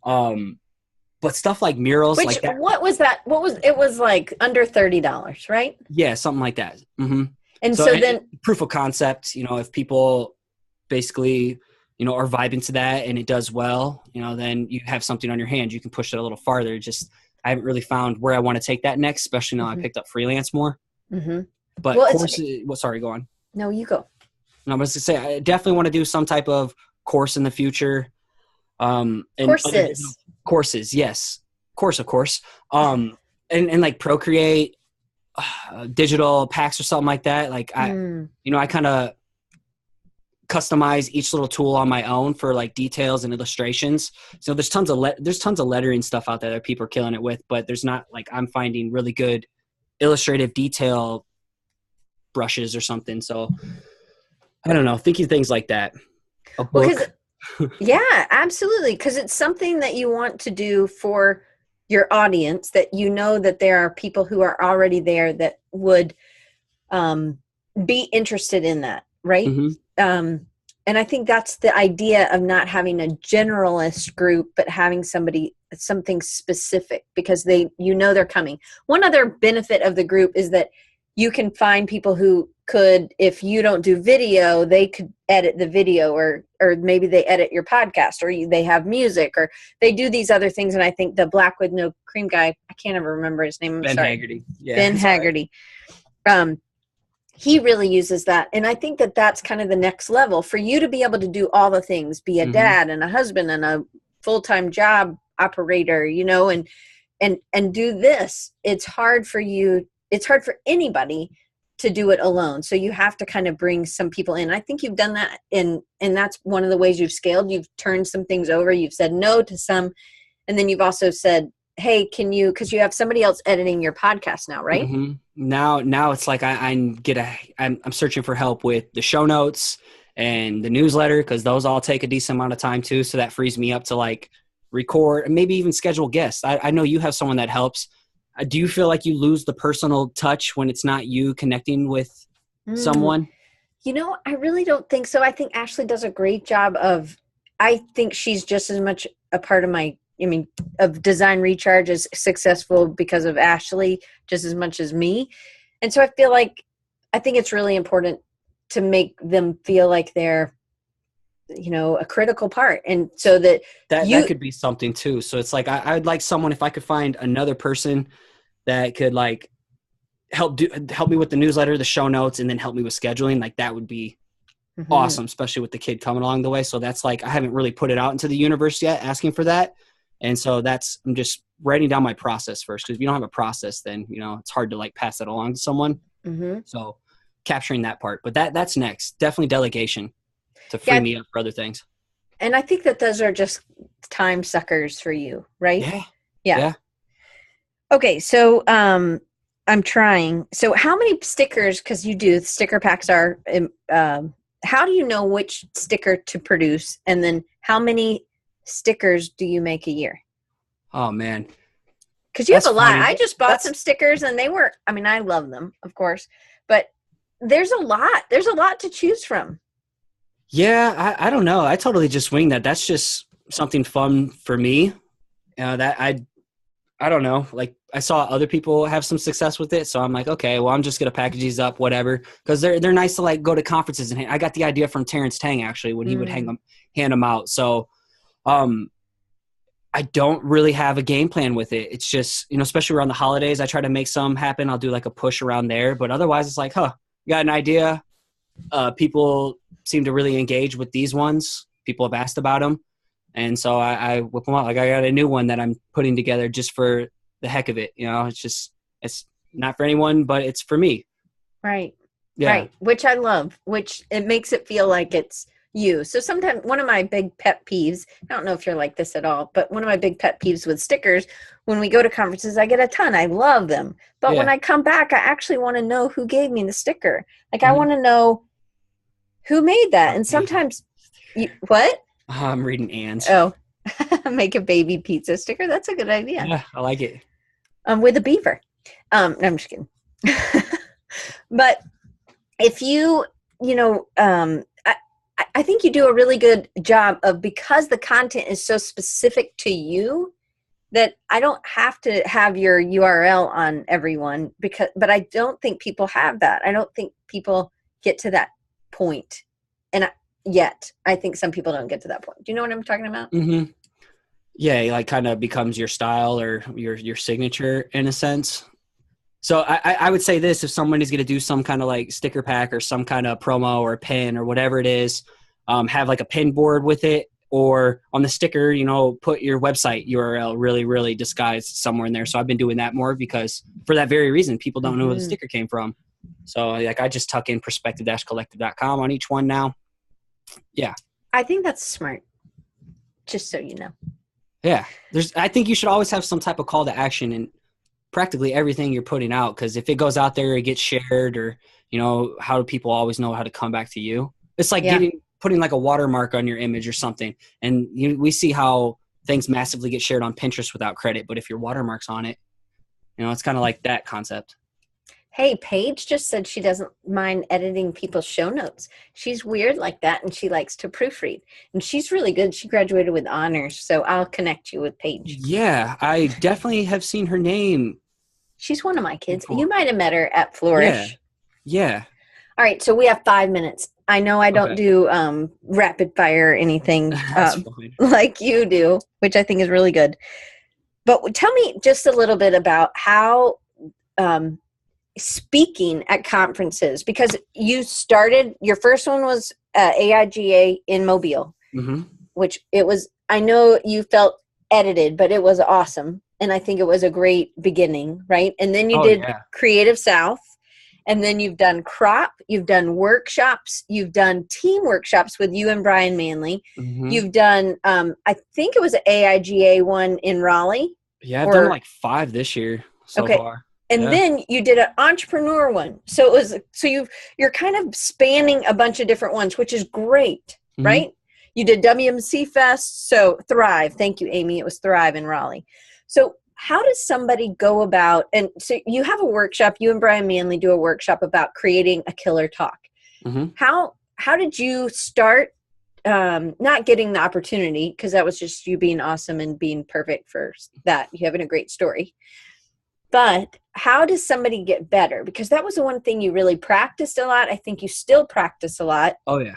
But stuff like murals, like that. What was that? It was like under $30, right? Yeah, something like that. Mm-hmm. And so then proof of concept, you know, if people basically, you know, are vibing to that and it does well, you know, then you have something on your hand. You can push it a little farther. Just, I haven't really found where I want to take that next, especially now I picked up freelance more. Mm-hmm. But courses, sorry, go on. No, you go. And I was to say, I definitely want to do some type of course in the future. And courses, yes. Course, of course. And like Procreate, digital packs or something like that. Like you know, I kind of customize each little tool on my own for like details and illustrations. So there's tons of lettering stuff out there that people are killing it with, but there's not like, I'm finding really good illustrative detail brushes or something. So I don't know, thinking things like that. A book. Yeah, absolutely. Because it's something that you want to do for your audience, that you know that there are people who are already there that would be interested in that, right? Mm-hmm. And I think that's the idea of not having a generalist group, but having something specific, because you know they're coming. One other benefit of the group is that you can find people who could, if you don't do video, they could edit the video, or maybe they edit your podcast, or they have music, or they do these other things. And I think the Black with No Cream guy, I can't ever remember his name. Ben Haggerty. Yeah, Ben Haggerty. He really uses that. And I think that that's kind of the next level for you to be able to do all the things, be a dad and a husband and a full-time job operator, you know, and do this. It's hard for anybody to do it alone. So you have to kind of bring some people in. I think you've done that, and that's one of the ways you've scaled. You've turned some things over. You've said no to some, and then you've also said, hey, can you, because you have somebody else editing your podcast now, right? Mm-hmm. Now it's like I'm searching for help with the show notes and the newsletter, because those all take a decent amount of time too. So that frees me up to like record and maybe even schedule guests. I know you have someone that helps. Do you feel like you lose the personal touch when it's not you connecting with someone? You know, I really don't think so. I think Ashley does a great job I think she's just as much a part of Design Recharge is successful because of Ashley just as much as me. And so I think it's really important to make them feel like they're, you know, a critical part. And so that could be something too. So it's like, I'd like someone, if I could find another person that could like help me with the newsletter, the show notes, and then help me with scheduling, like that would be awesome, especially with the kid coming along the way. So that's like, I haven't really put it out into the universe yet, asking for that. And so I'm just writing down my process first, because if you don't have a process, then, you know, it's hard to like pass that along to someone. So capturing that part, but that's next. Definitely delegation to free me up for other things. And I think that those are just time suckers for you, right? Yeah. Okay. So, I'm trying. So how many stickers, because you do sticker packs are how do you know which sticker to produce? And then how many stickers do you make a year? Oh, man. Because you have a lot. I just bought some stickers and they were, I mean, I love them, of course, but there's a lot. There's a lot to choose from. Yeah, I don't know. I totally just wing that. That's just something fun for me. That I don't know. Like, I saw other people have some success with it, so I'm like, okay, well, I'm just gonna package these up, whatever, because they're nice to like go to conferences and I got the idea from Terrence Tang actually when he would hand them out. So, I don't really have a game plan with it. It's just, especially around the holidays, I try to make some happen. I'll do like a push around there, but otherwise, it's like, you got an idea? People seem to really engage with these ones. People have asked about them. And so I whip them out. Like, I got a new one that I'm putting together just for the heck of it. It's not for anyone, but it's for me. Right. Yeah. Right. Which I love, which it makes it feel like it's you. So sometimes one of my big pet peeves, I don't know if you're like this at all, but one of my big pet peeves with stickers, when we go to conferences, I get a ton. I love them. But when I come back, I actually want to know who gave me the sticker. Like, I want to know who made that. And sometimes, what? I'm reading Ann's. Oh, make a baby pizza sticker. That's a good idea. Yeah, I like it. With a beaver. No, I'm just kidding. But if I think you do a really good job of, because the content is so specific to you, that I don't have to have your URL on everyone, but I don't think people have that. I don't think people get to that point. And yet, I think some people don't get to that point. Do you know what I'm talking about? Mm-hmm. Yeah, it like kind of becomes your style or your signature in a sense. So I would say this: if somebody's going to do some kind of like sticker pack or some kind of promo or pin or whatever it is, have like a pin board with it, or on the sticker, put your website URL really, really disguised somewhere in there. So I've been doing that more because for that very reason, people don't know where the sticker came from. So like I just tuck in perspective-collective.com on each one now. Yeah. I think that's smart. Just so you know. Yeah. I think you should always have some type of call to action in practically everything you're putting out. Because if it goes out there, it gets shared, or, how do people always know how to come back to you? It's like putting like a watermark on your image or something. And we see how things massively get shared on Pinterest without credit. But if your watermark's on it, it's kind of like that concept. Hey, Paige just said she doesn't mind editing people's show notes. She's weird like that, and she likes to proofread. And she's really good. She graduated with honors, so I'll connect you with Paige. Yeah, I definitely have seen her name. She's one of my kids. You might have met her at Flourish. Yeah. All right, so we have 5 minutes. I know I don't do rapid fire or anything like you do, which I think is really good. But tell me just a little bit about how speaking at conferences, because you started, your first one was AIGA in Mobile, which I know you felt edited, but it was awesome. And I think it was a great beginning, right? And then you did Creative South, and then you've done Crop, you've done workshops, you've done team workshops with you and Brian Manley. You've done, I think it was an AIGA one in Raleigh. Yeah, I've done like 5 this year so far. And then you did an entrepreneur one. So you're kind of spanning a bunch of different ones, which is great, right? You did WMC Fest, so Thrive. Thank you, Amy. It was Thrive in Raleigh. So how does somebody go about, and so you have a workshop, you and Brian Manley do a workshop about creating a killer talk. How did you start not getting the opportunity, because that was just you being awesome and being perfect for that. You having a great story. But how does somebody get better? Because that was the one thing you really practiced a lot. I think you still practice a lot. Oh, yeah.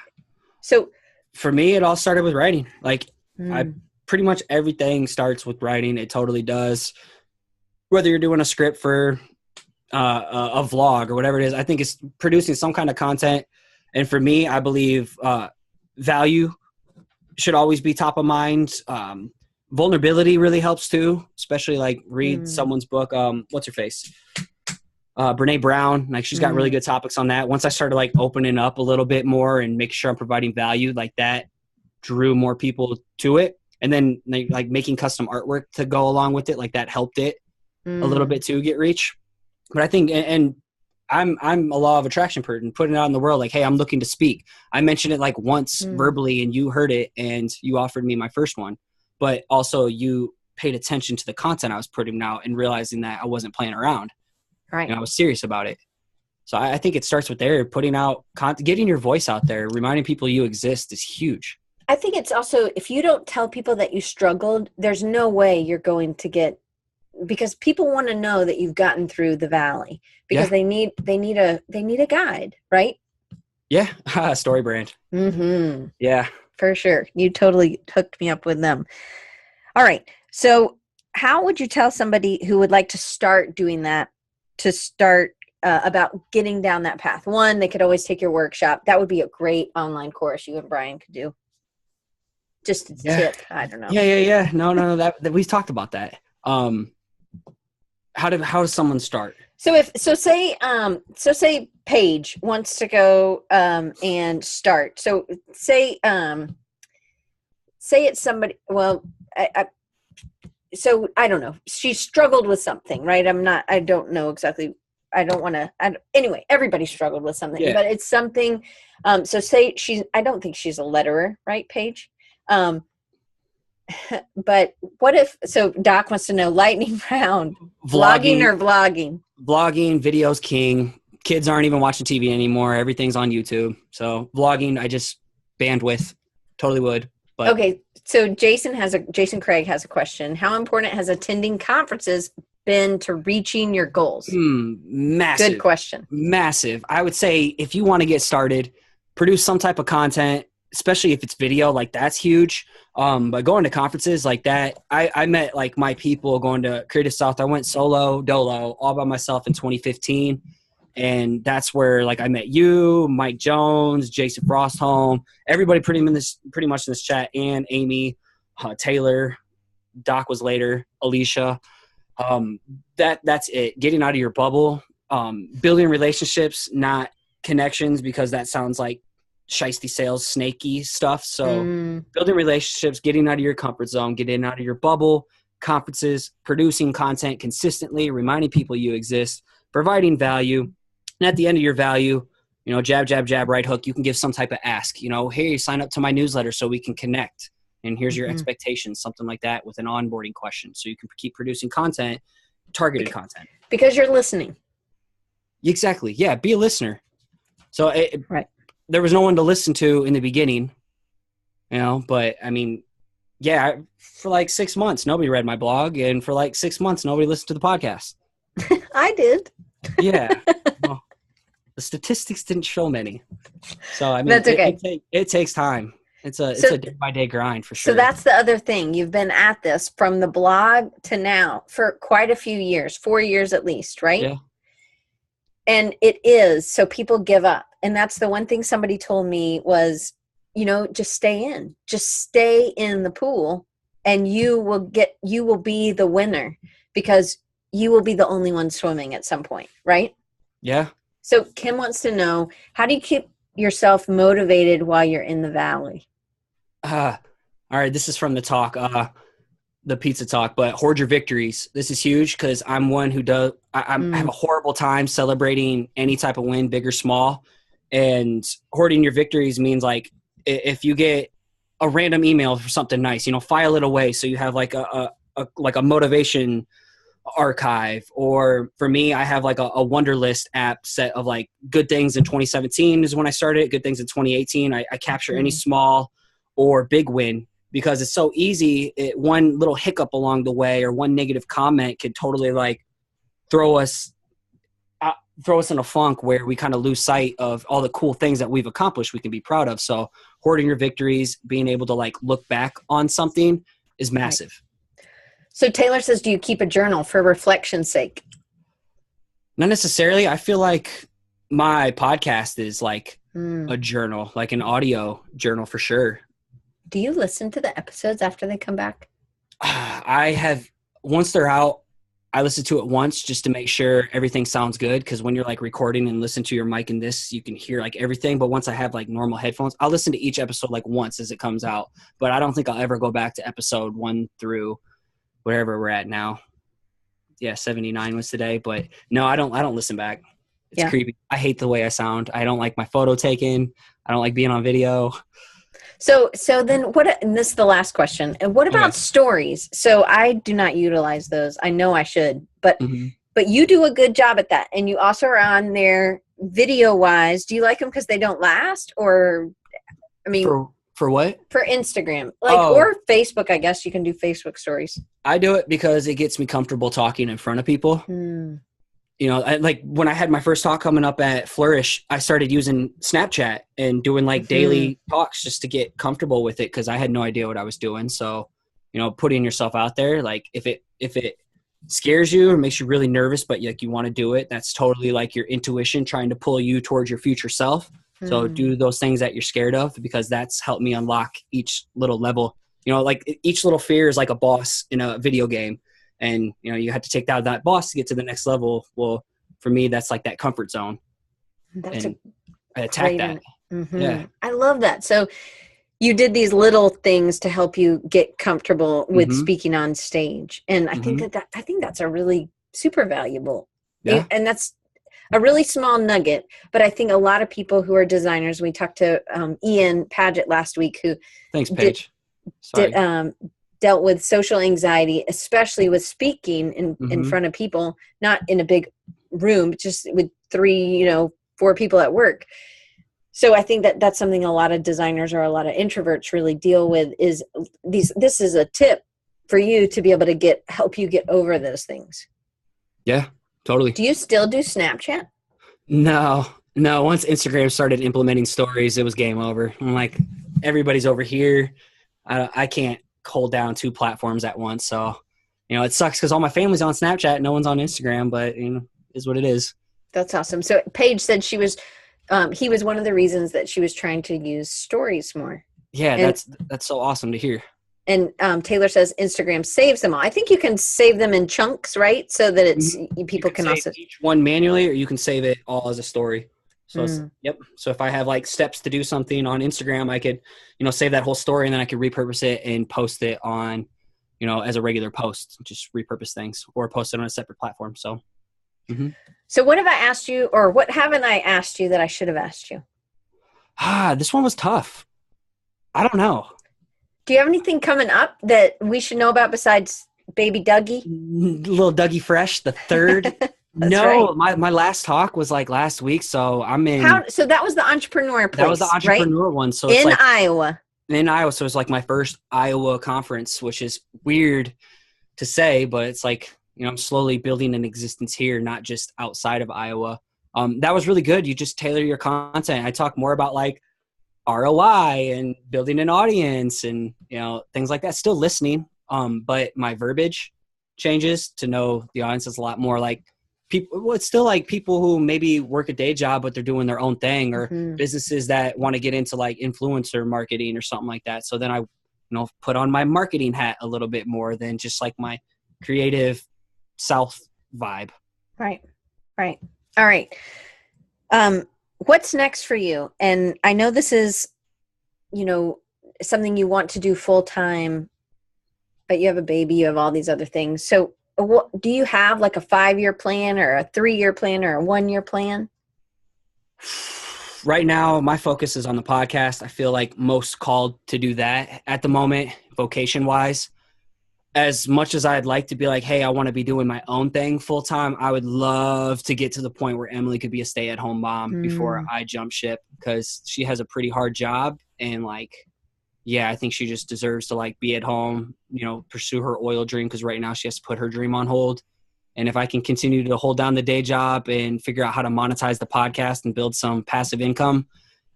So for me, it all started with writing. Like I pretty much everything starts with writing. It totally does. Whether you're doing a script for a vlog or whatever it is, I think it's producing some kind of content. And for me, I believe value should always be top of mind. Vulnerability really helps too, especially like read someone's book. What's her face? Brene Brown. Like she's got really good topics on that. Once I started like opening up a little bit more and making sure I'm providing value, like that drew more people to it. And then like making custom artwork to go along with it, like that helped it a little bit to get reach. But I think, and I'm a law of attraction person, putting it out in the world like, hey, I'm looking to speak. I mentioned it like once verbally and you heard it and you offered me my first one. But also you paid attention to the content I was putting out and realizing that I wasn't playing around. Right. And I was serious about it. So I think it starts with there, putting out content, getting your voice out there, reminding people you exist is huge. I think it's also, if you don't tell people that you struggled, there's no way you're going to get, because people want to know that you've gotten through the valley, because they need a guide, right? Yeah. Story brand. Mm-hmm. Yeah. For sure. You totally hooked me up with them. All right. So how would you tell somebody who would like to start doing that, to start about getting down that path? One, they could always take your workshop. That would be a great online course you and Brian could do. Just a tip. I don't know. Yeah. No. That we talked about that. How does someone start? So say Paige wants to go and start. So say it's somebody. Well, so I don't know. She struggled with something, right? I don't know exactly. I don't want to. Anyway, everybody struggled with something, but it's something. So say I don't think she's a letterer, right, Paige? But what if, so Doc wants to know, lightning round, vlogging or vlogging? Vlogging, video's king. Kids aren't even watching TV anymore. Everything's on YouTube. So vlogging, I just bandwidth, totally would. But. Okay. So Jason Craig has a question. How important has attending conferences been to reaching your goals? Massive. Good question. Massive. I would say if you want to get started, produce some type of content, especially if it's video, like that's huge. But going to conferences like that, I met like my people going to Creative South. I went solo, dolo, all by myself in 2015. And that's where like I met you, Mike Jones, Jason Frostholm, everybody pretty much in this chat, and Amy, Taylor, Doc was later, Alicia. That's it. Getting out of your bubble, building relationships, not connections, because that sounds like shiesty sales, snaky stuff. So building relationships, getting out of your comfort zone, getting out of your bubble, conferences, producing content consistently, reminding people you exist, providing value. And at the end of your value, jab, jab, jab, right hook, you can give some type of ask, hey, sign up to my newsletter so we can connect. And here's your expectations, something like that, with an onboarding question. So you can keep producing content, targeted content. Because you're listening. Exactly. Yeah. Be a listener. So right. There was no one to listen to in the beginning, but I mean, for like 6 months, nobody read my blog. And for like 6 months, nobody listened to the podcast. I did. Yeah. Well, the statistics didn't show many. So, I mean, that's okay. It takes time. It's a day-by-day grind for sure. So that's the other thing. You've been at this from the blog to now for quite a few years, 4 years at least, right? Yeah. And it is. So people give up. And that's the one thing somebody told me was, just stay in. Just stay in the pool and you will be the winner, because you will be the only one swimming at some point, right? Yeah. So Kim wants to know, how do you keep yourself motivated while you're in the valley? All right. This is from the talk, the pizza talk, but hoard your victories. This is huge because I'm one who I have a horrible time celebrating any type of win, big or small. And hoarding your victories means like if you get a random email for something nice, file it away so you have like a motivation archive. Or for me, I have like a Wonderlist app set of like good things in 2017 is when I started, good things in 2018. I capture any small or big win, because it's so easy. One little hiccup along the way or one negative comment could totally like throw us in a funk where we kind of lose sight of all the cool things that we've accomplished we can be proud of. So hoarding your victories, being able to like look back on something is massive. Right. So Taylor says, do you keep a journal for reflection's sake? Not necessarily. I feel like my podcast is like a journal, like an audio journal for sure. Do you listen to the episodes after they come back? I have, once they're out, I listen to it once just to make sure everything sounds good. Cause when you're like recording and listen to your mic in this, you can hear like everything. But once I have like normal headphones, I'll listen to each episode like once as it comes out. But I don't think I'll ever go back to episode 1 through wherever we're at now. Yeah, 79 was today. But no, I don't listen back. It's creepy. I hate the way I sound. I don't like my photo taken. I don't like being on video. So then and this is the last question. And what about stories? So I do not utilize those. I know I should, but you do a good job at that. And you also are on there video wise. Do you like them because they don't last, or, I mean, for what? For Instagram, or Facebook, I guess you can do Facebook stories. I do it because it gets me comfortable talking in front of people. You know, like when I had my first talk coming up at Flourish, I started using Snapchat and doing like daily talks just to get comfortable with it, because I had no idea what I was doing. So, you know, putting yourself out there, like if it scares you or makes you really nervous, but like you want to do it, that's totally like your intuition trying to pull you towards your future self. So do those things that you're scared of, because that's helped me unlock each little level. You know, like each little fear is like a boss in a video game. And, you know, you have to take down that boss to get to the next level. Well, for me, that's like that comfort zone. I attack that. Yeah. I love that. So you did these little things to help you get comfortable with speaking on stage. And I think I think that's a really super valuable. Yeah. And that's a really small nugget. But I think a lot of people who are designers, we talked to Ian Paget last week, who Thanks, Paige. dealt with social anxiety, especially with speaking in front of people, not in a big room, just with 3, 4 people at work. So I think that's something a lot of designers or a lot of introverts really deal with, is this is a tip for you to be able to help you get over those things. Yeah, totally. Do you still do Snapchat? No. Once Instagram started implementing stories, it was game over. I'm like, everybody's over here. I can't hold down 2 platforms at once. So, you know, it sucks because all my family's on Snapchat. No one's on Instagram, but, you know, is what it is. That's awesome. So Paige said he was one of the reasons that she was trying to use stories more. Yeah, and that's so awesome to hear. And Taylor says Instagram saves them all. I think you can save them in chunks, right? So that it's people can also each one manually, or you can save it all as a story. So yep. So if I have like steps to do something on Instagram, I could, you know, save that whole story, and then I could repurpose it and post it on, you know, as a regular post. Just repurpose things or post it on a separate platform. So. So what have I asked you, or what haven't I asked you that I should have asked you? This one was tough. I don't know. Do you have anything coming up that we should know about besides baby Dougie? Little Dougie Fresh, the third. No, right. my last talk was like last week, so I'm in. So that was the entrepreneur place, that was the entrepreneur one. So it's Iowa. In Iowa, so it's like my first Iowa conference, which is weird to say, but it's like, you know, I'm slowly building an existence here, not just outside of Iowa. That was really good. You just tailor your content. I talk more about like ROI and building an audience and, you know, things like that. Still listening, but my verbiage changes to know the audience is a lot more like people. Well, it's still like people who maybe work a day job, but they're doing their own thing, or businesses that want to get into like influencer marketing or something like that. So then I, you know, put on my marketing hat a little bit more than just like my creative South vibe. Right. All right. What's next for you? And I know this is, you know, something you want to do full time, but you have a baby, you have all these other things. So what, do you have like a 5-year plan or a 3-year plan or a 1-year plan? Right now, my focus is on the podcast. I feel like most called to do that at the moment, vocation wise. As much as I'd like to be like, hey, I want to be doing my own thing full time, I would love to get to the point where Emily could be a stay-at-home mom before I jump ship, because she has a pretty hard job. And like, yeah, I think she just deserves to like be at home, you know, pursue her oil dream, because right now she has to put her dream on hold. And if I can continue to hold down the day job and figure out how to monetize the podcast and build some passive income,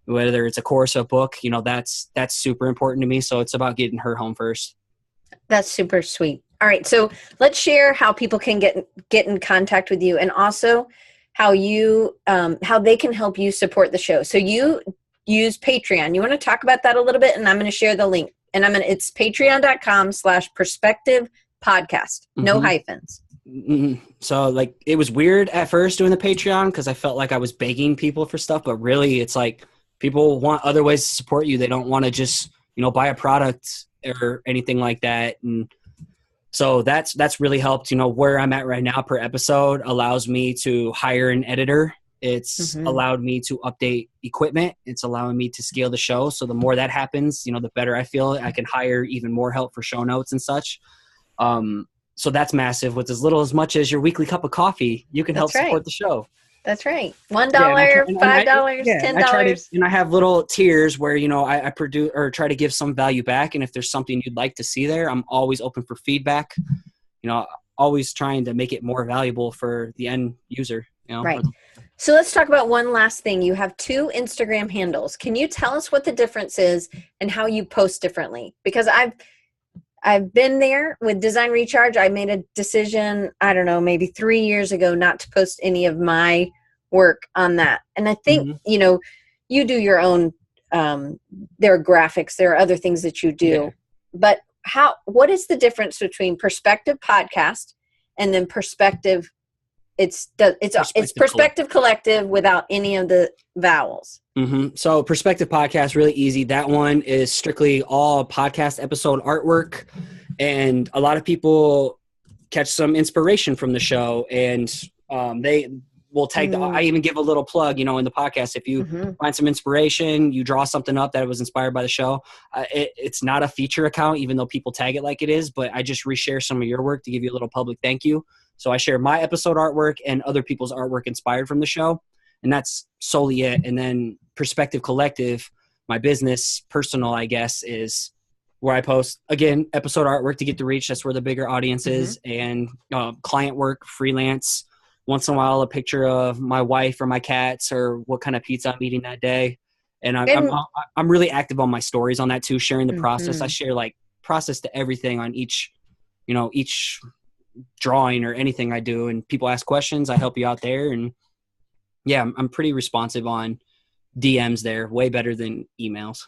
whether it's a course or a book, you know, that's super important to me. So it's about getting her home first. That's super sweet. All right. So let's share how people can get in contact with you, and also how they can help you support the show. So you use Patreon. You want to talk about that a little bit? And I'm going to share the link, and it's patreon.com/perspective podcast. No hyphens. So like, it was weird at first doing the Patreon, because I felt like I was begging people for stuff, but really it's like people want other ways to support you. They don't want to just, you know, buy a product or anything like that. And so that's really helped. You know, where I'm at right now per episode allows me to hire an editor It's allowed me to update equipment. It's allowing me to scale the show. So the more that happens, the better I feel. I can hire even more help for show notes and such. So that's massive. With as little as much as your weekly cup of coffee, you can help support the show. That's right. $1, $5, $10. And I have little tiers where, I produce or try to give some value back. And if there's something you'd like to see there, I'm always open for feedback, always trying to make it more valuable for the end user. Right. So let's talk about one last thing. You have 2 Instagram handles. Can you tell us what the difference is and how you post differently? Because I've been there with Design Recharge. I made a decision, I don't know, maybe 3 years ago, not to post any of my work on that. And I think, you do your own, there are graphics, there are other things that you do, but what is the difference between Perspective Podcast and then Perspective? It's Perspective Collective without any of the vowels. So Perspective Podcast, really easy. That one is strictly all podcast episode artwork. And a lot of people catch some inspiration from the show, and they will tag I even give a little plug, in the podcast. If you find some inspiration, you draw something up that was inspired by the show. It's not a feature account, even though people tag it like it is, but I just reshare some of your work to give you a little public thank you. So I share my episode artwork and other people's artwork inspired from the show. And that's solely it. And then Perspective Collective, my business, personal, I guess, is where I post, again, episode artwork to get the reach. That's where the bigger audience is. And client work, freelance. Once in a while, a picture of my wife or my cats or what kind of pizza I'm eating that day. And I'm really active on my stories on that too, sharing the process. I share process to everything on each drawing or anything I do, and people ask questions, I help you out there. And I'm pretty responsive on DMs there, way better than emails.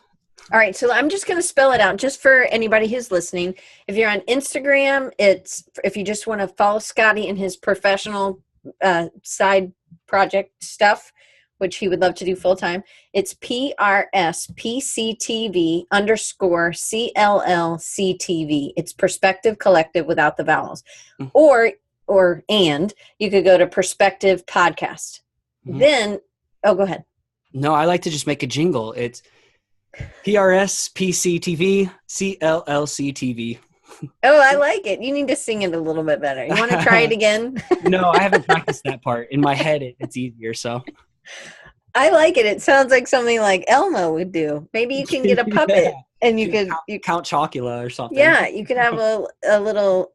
All right. So I'm just going to spell it out just for anybody who's listening. If you're on Instagram, if you just want to follow Scotty and his professional side project stuff, which he would love to do full time, it's PRSPCTV_CLLCTV. It's Perspective Collective without the vowels. Or you could go to Perspective Podcast. Then, go ahead. No, I like to just make a jingle. It's PRSPCTV_CLLCTV. Oh, I like it. You need to sing it a little bit better. You want to try it again? No, I haven't practiced that part. In my head, it's easier, so. I like it. It sounds like something like Elmo would do. Maybe you can get a puppet and you could Count Chocula or something. Yeah, you could have a little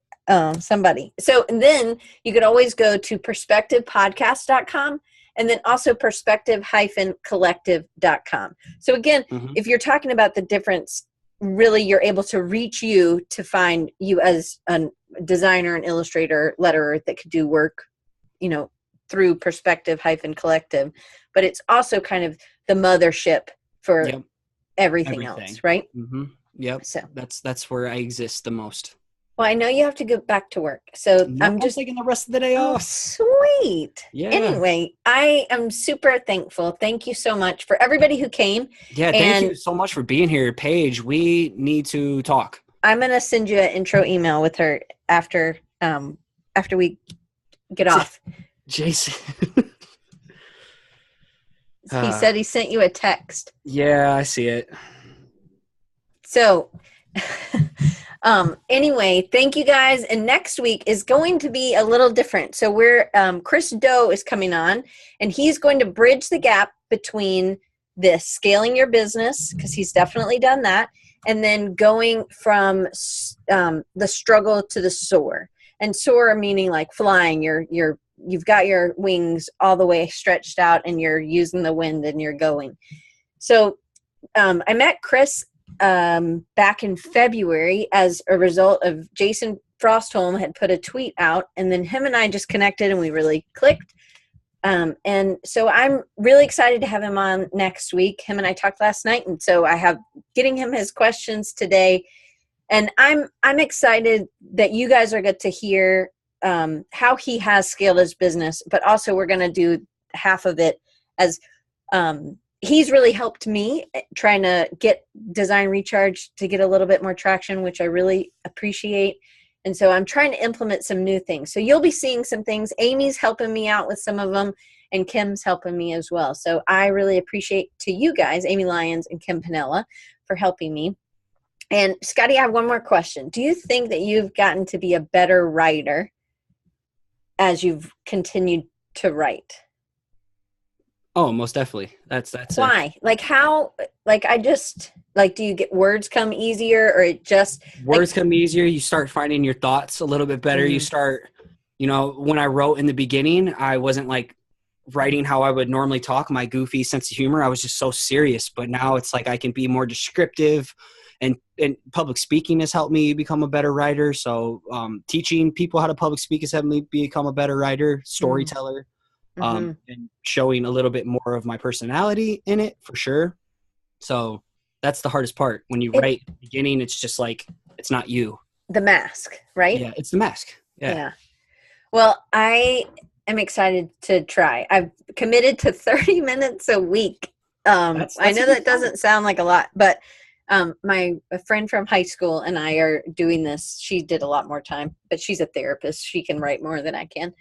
somebody. So then you could always go to perspectivepodcast.com and then also perspective-collective.com. So again, if you're talking about the difference, really you're able to reach you to find you as a designer, an illustrator, letterer that could do work, through Perspective-Collective. But it's also kind of the mothership for everything else, right? Yep. So that's where I exist the most. Well, I know you have to go back to work, so I'm just taking the rest of the day off. Sweet. Yeah. Anyway, I am super thankful. Thank you so much for everybody who came. Yeah, thank you so much for being here, Paige. We need to talk. I'm gonna send you an intro email with her after we get off. Jason. He said he sent you a text. Yeah, I see it. So anyway, thank you guys. And next week is going to be a little different. So Chris Doe is coming on, and he's going to bridge the gap between this scaling your business, because he's definitely done that, and then going from the struggle to the soar. And soar meaning like flying. You've got your wings all the way stretched out and you're using the wind and you're going. So I met Chris back in February as a result of Jason Frostholm had put a tweet out, and then him and I just connected and we really clicked. And so I'm really excited to have him on next week. Him and I talked last night, and so I have getting him his questions today. And I'm excited that you guys are going to hear how he has scaled his business, but also we're going to do half of it as he's really helped me trying to get Design Recharge to get a little bit more traction, which I really appreciate. And so I'm trying to implement some new things. So you'll be seeing some things. Amy's helping me out with some of them. and Kim's helping me as well. So I really appreciate to you guys, Amy Lyons and Kim Pinella, for helping me. And Scotty, I have one more question. Do you think that you've gotten to be a better writer as you've continued to write? Oh, most definitely. That's why? Like how? Like do you get words come easier, or it just words come easier? You start finding your thoughts a little bit better. Mm-hmm. You start, when I wrote in the beginning, I wasn't like writing how I would normally talk, my goofy sense of humor. I was just so serious. But now it's like I can be more descriptive, and public speaking has helped me become a better writer. So teaching people how to public speak has helped me become a better writer, storyteller, and showing a little bit more of my personality in it, for sure. So that's the hardest part. When you write at the beginning, it's just like, it's not you. The mask, right? Yeah, it's the mask. Yeah. Well, I am excited to try. I've committed to 30 minutes a week. That's I know that doesn't sound like a lot, but a friend from high school and I are doing this. She did a lot more time, but she's a therapist. She can write more than I can.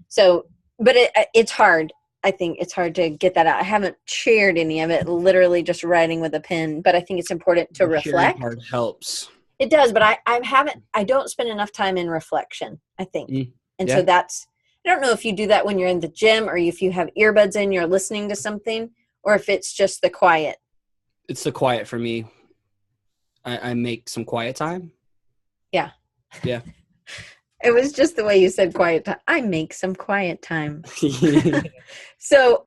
So, but it's hard. I think it's hard to get that out. I haven't shared any of it, literally just writing with a pen, but I think it's important to reflect. Part helps. It does, but I don't spend enough time in reflection, I think. And so I don't know if you do that when you're in the gym, or if you have earbuds in, you're listening to something, or if it's just the quiet. It's the quiet for me. I make some quiet time. Yeah. It was just the way you said quiet time. I make some quiet time. So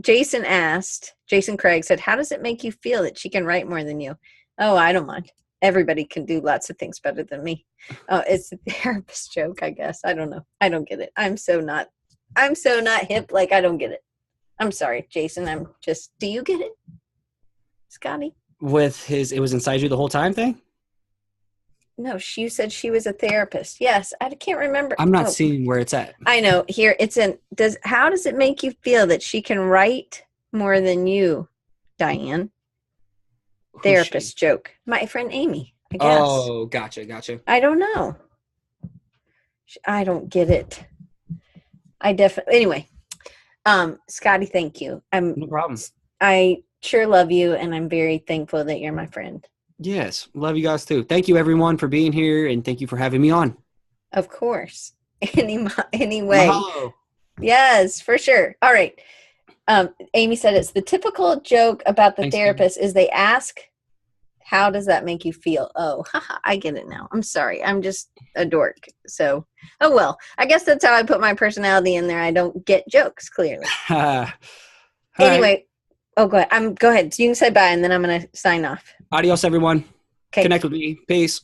Jason Craig said, how does it make you feel that she can write more than you? Oh, I don't mind. Everybody can do lots of things better than me. Oh, it's a therapist joke, I guess. I don't know. I don't get it. I'm so not hip. Like, I don't get it. I'm sorry, Jason. Do you get it, Scotty? With it was inside you the whole time thing? No, you said she was a therapist. Yes, I can't remember. I'm not seeing where it's at. I know. Here, how does it make you feel that she can write more than you, Diane? Therapist joke. My friend Amy, I guess. Oh, gotcha. I don't know. I don't get it. Anyway, Scotty, thank you. No problem. I sure love you, and I'm very thankful that you're my friend. Yes, love you guys too. Thank you everyone for being here, and thank you for having me on. Of course. Anyway. Mahalo. Yes, for sure. All right. Amy said it's the typical joke about the therapist is they ask, how does that make you feel? Oh, I get it now. I'm sorry. I'm just a dork. So, oh well. I guess that's how I put my personality in there. I don't get jokes, clearly. Anyway. Right. Oh, go ahead. Go ahead. So you can say bye, and then I'm going to sign off. Adios, everyone. Okay. Connect with me. Peace.